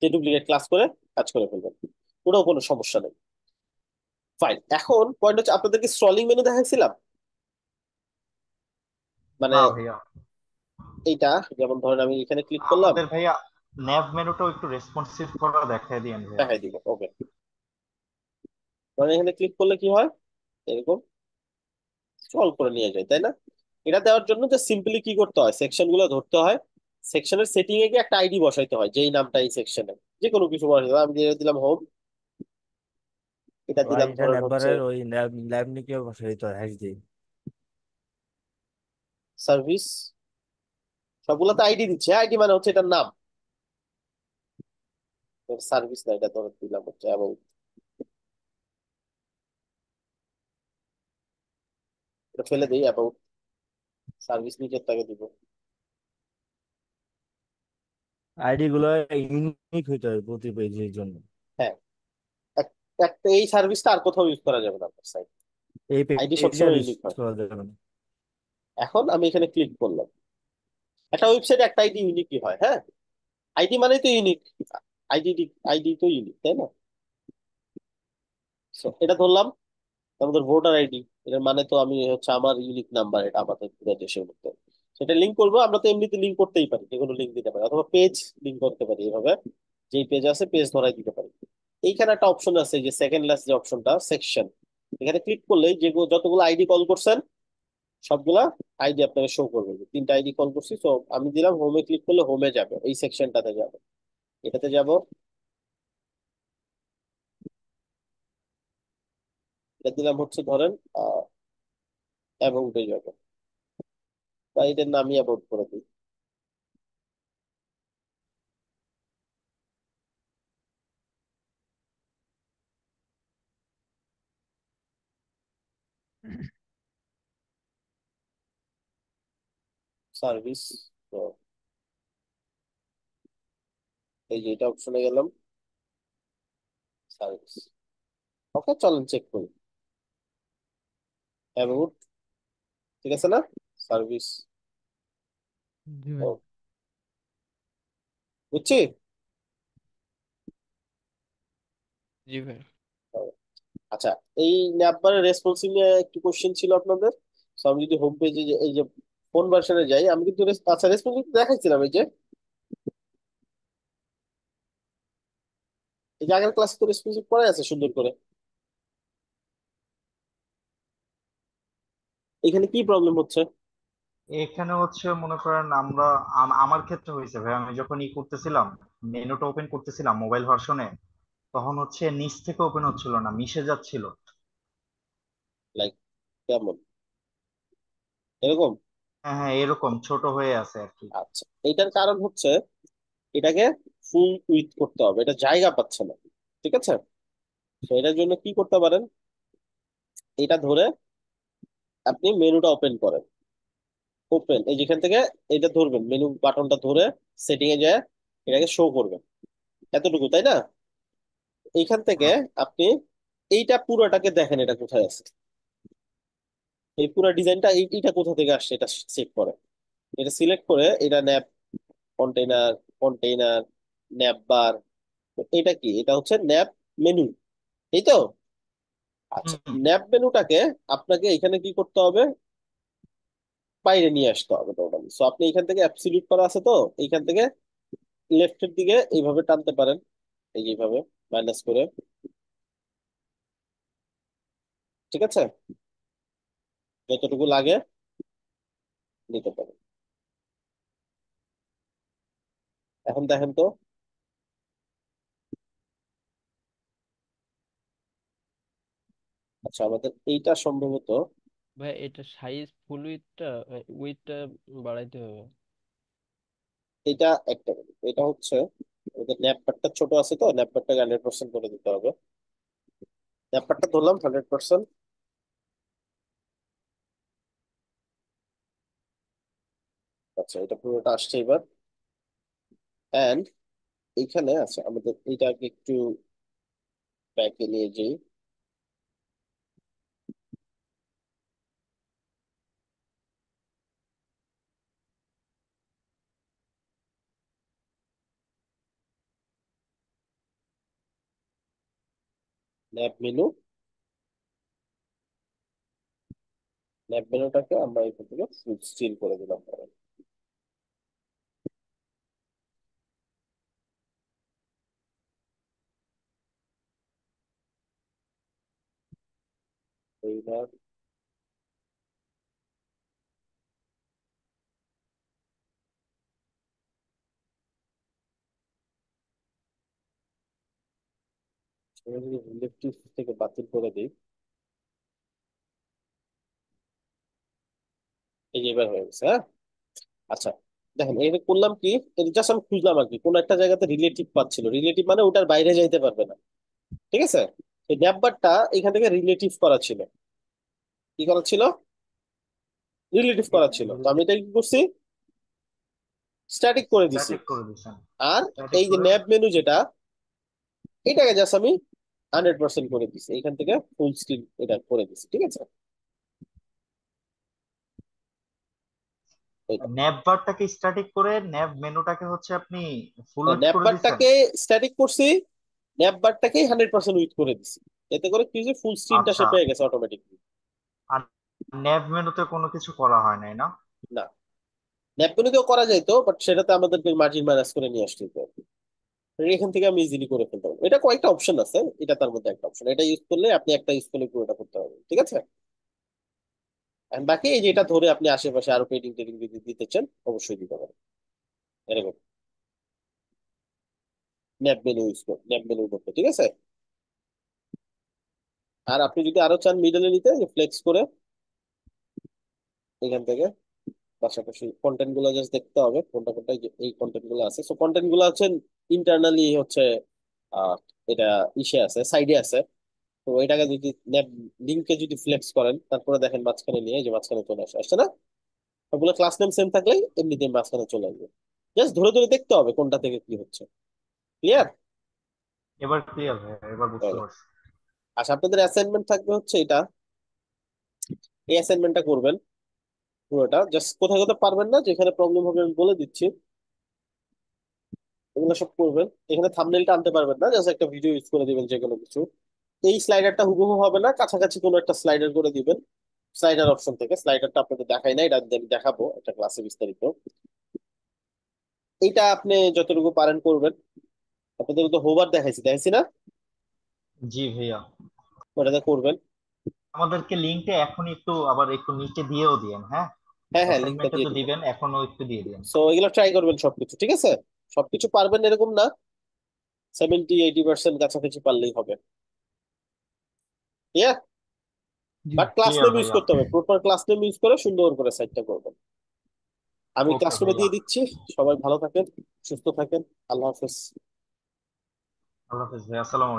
যে ডুপ্লিকেট ক্লাস করে কাজ করে ফেলবেন, ওটাও কোনো সমস্যা নেই। ফাইন, এখন পয়েন্ট হচ্ছে আপনাদেরকে স্ক্রলিং মেনু দেখাইছিলাম, মানে না ভাইয়া, এইটা, যেমন ধরেন আমি এখানে ক্লিক করলাম, আমাদের ভাইয়া ন্যাভ মেনুটাও একটু রেসপন্সিভ করা দেখাই দিয়েন ভাইয়া। দেখাই দিব। ওকে, ধরেন এখানে ক্লিক করলে কি হয়, এরকম স্ক্রল করে নিয়ে যায়, তাই না? এটা দেওয়ার জন্য যে সিম্পলি কি করতে হয়, সেকশন গুলো ধরতে হয়, সেকশনের সেটিং এ গিয়ে একটা আইডি বসাইতে হয়, যেই নামটা এই সেকশনে, যে কোনো কিছু বসাইতে হয়। আমি দিয়ে দিলাম হোম, এটা আর দিলাম এটা ধরেন হচ্ছে নেটবারের ওই ল্যাব নিকে বসাই দিতে হয় হ্যাশ দিয়ে। সার্ভিস, সবগুলোতে আইডি দিচ্ছে, আইডি মানে হচ্ছে এটার নাম, সার্ভিস না, এটা ধরে দিলাম হচ্ছে, এবং এটা ফেলে দিই, এবং সার্ভিস নিচের তাকে দিব। আইডি গুলো ইউনিক হইতে হবে প্রতি পেজের জন্য। হ্যাঁ, এক- একটা এই সার্ভিসটা আর কোথাও ইউজ করা যাবে না আপনার সাইট, এই আইডি পেজে আর সবসময় ইউজ ইউনিক হয়। করা যাবে না। এখন আমি এখানে ক্লিক করলাম, একটা ওয়েবসাইটে একটা আইডি ইউনিকই হয়, হ্যাঁ, আইডি মানে তো ইউনিক, আইডি, আইডি তো ইউনিক, তাই না? So, এটা ধরলাম আমাদের ভোটার আইডি, এটার মানে তো আমি হচ্ছে আমার ইউনিক নাম্বার, এটা আমাদের পুরো দেশের মধ্যে, সেটা লিঙ্ক করবো। আমরা তো এমনিতে লিঙ্ক করতেই পারি, যে কোনো লিঙ্ক দিতে পারি, অথবা পেজ লিঙ্ক করতে পারি, এভাবে যেই পেজ আছে পেজ ধরাই দিতে পারি। এইখানে একটা অপশন আছে, যে সেকেন্ড লাস্ট যে অপশনটা সেকশন, এখানে ক্লিক করলে যেগুলো যতগুলো আইডি কল করছেন সবগুলা আইডি আপনাকে শো করবে, যে তিনটা আইডি কল করছি। তো আমি দিলাম হোমে, ক্লিক করলে হোমে যাবে, এই সেকশনটাতে যাবে, এটাতে যাব, এটা দিলাম হচ্ছে ধরেন অ্যাবাউটে যাবে, বা এটার নামই অ্যাবাউট করে দিই, সার্ভিস। তো এই যে এটা অপশনে গেলাম, সার্ভিস। ওকে, চলেন চেক করি, অ্যাবাউট, ঠিক আছে না, সার্ভিস। জি ভাই। বুঝছি। জি ভাই। আচ্ছা, এই ন্যাপবারের রেসপন্সিভ নিয়ে একটু কোশ্চেন ছিল আপনাদের। তো আমি যদি হোম পেজে, এই যে ফোন ভার্সনে যাই, আমি কিন্তু আচ্ছা রেসপন্সিভ দেখাইছিলাম, এই যে এই যে আগের ক্লাসে তো রেসপন্সিভ করা আছে সুন্দর করে। এখানে কি প্রবলেম হচ্ছে? এখানে হচ্ছে মনে করেন আমরা আমার ক্ষেত্রে হয়েছে ভাই, আমি যখন করতেছিলাম, মেনুটা ওপেন করতেছিলাম মোবাইল ভার্সনে, তখন হচ্ছে নিচ থেকে ওপেন হচ্ছিল না, মিশে যাচ্ছিল। লাইক কেমন, এরকম? হ্যাঁ হ্যাঁ, এরকম ছোট হয়ে আছে আর কি। আচ্ছা, এটার কারণ হচ্ছে এটাকে ফুল উইথ করতে হবে, এটা জায়গা পাচ্ছে না, ঠিক আছে? তো এটার জন্য কি করতে পারেন, এটা ধরে আপনি মেনুটা ওপেন করেন, ওপেন, এই যেখান থেকে এটা ধরবেন, মেনু বাটনটা ধরে সেটিং এ যায় এটাকে শো করবেন, এতটুকু, তাই না? এইখান থেকে হুম। আপনি এইটা পুরোটাকে দেখেন, এটা কোথায় আছে, এই পুরো ডিজাইনটা, এইটা কোথা থেকে আসছে এটা চেক করে, এটা সিলেক্ট করে, এটা ন্যাপ কন্টেইনার, কন্টেইনার, ন্যাপ বার, এটা কি, এটা হচ্ছে ন্যাপ মেনু, এই তো। আচ্ছা, হুম। ন্যাপ মেনুটাকে আপনাকে এখানে কি করতে হবে, বাইরে নিয়ে আসতে হবে টোটালি। সো আপনি এখান থেকে অ্যাবসলিউট করা আছে তো, এইখান থেকে লেফটের দিকে এইভাবে টানতে পারেন, এই যে এইভাবে মাইনাস করে, ঠিক আছে, যতটুকু লাগে নিতে পারেন। এখন দেখেন তো, আচ্ছা আমাদের এইটা সম্ভবত, ভাই এটা সাইজ ফুল উইথটা বাড়াইতে হবে। এটা একটা মিনিট, এটা হচ্ছে আমাদের ন্যাপপ্যাডটা ছোট আছে তো, ন্যাপপ্যাডটাকে 100% করে দিতে হবে। ন্যাপপ্যাডটা ধরলাম 100%। আচ্ছা এটা পুরোটা আসছে এবার। অ্যান্ড এইখানে আছে আমাদের এইটাকে একটু ব্যাকে নিয়ে যাই। ন্যাপ মেনু, ন্যাপ মেনুটাকে আমরা এখান থেকে ফুল স্ক্রিন করে দিলাম। এইবার আমরা যদি রিলেটিভ থেকে বাতিল করে দিই, এই যে এবার হয়ে গেছে। হ্যাঁ, আচ্ছা দেখেন এটা করলাম কি, জাস্ট আমি খুঁজলাম আর কি, কোন একটা জায়গাতে রিলেটিভ পাচ্ছিল, রিলেটিভ মানে ওটার বাইরে যাইতে পারবে না, ঠিক আছে। এই নাম্বারটা এখান থেকে রিলেটিভ করা ছিল, কি করা ছিল, রিলেটিভ করা ছিল। তো আমি এটা কি করছি, স্ট্যাটিক করে দিছি। স্ট্যাটিক করে দিয়েছেন। আর স্ট্যাটিক এই যে করে ন্যাব মেনু যেটা, এটাকে জাস্ট আমি 100% করে দিছি, এখান থেকে ফুল স্ক্রিন এটা করে দিছি, ঠিক আছে। এটা ন্যাব বারটাকে স্ট্যাটিক করে ন্যাব মেনুটাকে হচ্ছে আপনি ফুল উইডথ ন্যাব করে দিয়েছেন। বারটাকে স্ট্যাটিক করছি, ন্যাব বারটাকেই 100% উইথ করে দিছি, এতে করে কি যে ফুল স্ক্রিনটা সে আচ্ছা, পেয়ে গেছে অটোমেটিকলি। আর ন্যাব মেনুতে কোনো কিছু করা হয় নাই না? না, ন্যাব মেনুতেও করা যাইতো, বাট সেটাতে আমাদেরকে মার্জিন মাইনাস করে নিয়ে আসতে হতো আর কি। এখান থেকে আমি ইজিলি করে ফেলতে পারবো। এটা কয়েকটা অপশন আছে, এটা তার মধ্যে একটা অপশন, এটা ইউজ করলে আপনি একটা ইউজ করলে পুরোটা করতে পারবেন, ঠিক আছে। আর বাকি এই যে এটা ধরে আপনি আশেপাশে আরো পেডিং টেডিং যদি দিতে চান অবশ্যই দিতে পারেন, এরকম ন্যাব মেনু ইউজ করে, ন্যাব মেনু করতে, ঠিক আছে। আর আপনি যদি আরো চান মিডলে নিতে, ফ্লেক্স করে এখান থেকে পাশাপাশি কন্টেন্ট গুলো জাস্ট দেখতে হবে কোনটা কোনটা, এই কন্টেন্ট গুলো আছে। সো কন্টেন্ট গুলো হচ্ছে ইন্টারনালি হচ্ছে আহ এটা ইসে আছে, সাইডে আছে। তো এটাকে যদি লিঙ্কে যদি ফ্লেক্স করেন, তারপরে দেখেন মাঝখানে নিয়ে, এই যে মাঝখানে চলে আসে, আসছে না, ওগুলো ক্লাস নেম সেম থাকলেই এমনিতে মাঝখানে চলে আসবে। জাস্ট ধরে ধরে দেখতে হবে কোনটা থেকে কি হচ্ছে। ক্লিয়ার? এবার ক্লিয়ার হয়ে, এবার বুঝতে পারছি। আচ্ছা আপনাদের অ্যাসাইনমেন্ট থাকবে হচ্ছে এটা, এই অ্যাসাইনমেন্টটা করবেন পুরোটা, জাস্ট কোথায় কোথায় পারবেন না, যেখানে প্রবলেম হবে আমি বলে দিচ্ছি, এগুলো সব করবেন। এখানে থাম্বনেলটা আনতে পারবেন না, জাস্ট একটা ভিডিও ইউজ করে দিবেন যে কোনো কিছু। এই স্লাইডারটা হুবহু হবে না, কাছাকাছি কোনো একটা স্লাইডার করে দিবেন স্লাইডার অপশন থেকে। স্লাইডারটা আপনাদের দেখাই না, এটা আমি দেখাবো একটা ক্লাসে বিস্তারিত। এইটা আপনি যতটুকু পারেন করবেন। আপনাদের তো হোভার দেখাইছি দেখাইছি না, জি ভাইয়া, ওটাতে করবেন। আমাদেরকে লিঙ্কটা এখন একটু আবার একটু নিচে দিয়েও দিয়েন, হ্যাঁ। হ্যাঁ হ্যাঁ, লিঙ্কটা অ্যাসাইনমেন্টে দিয়ে তো দিব। দিবেন, এখনো একটু দিয়ে দিয়েন। সো এগুলো ট্রাই করবেন সবকিছু, ঠিক আছে। সবকিছু পারবেন এরকম না, 70-80% কাছাকাছি পারলেই হবে। ঠিক আছে, জি। But class clear name use ভাইয়া। করতে হবে, প্রপার ক্লাস নেম ইউজ করে সুন্দর করে সাইটটা করবেন। আমি ওকে ক্লাসরুমে ভাইয়া। দিয়ে দিচ্ছি। সবাই ভালো থাকেন, সুস্থ থাকেন। আল্লাহ হাফেজ। আল্লাহ হাফেজ ভাইয়া, আসসালামু আলাইকুম।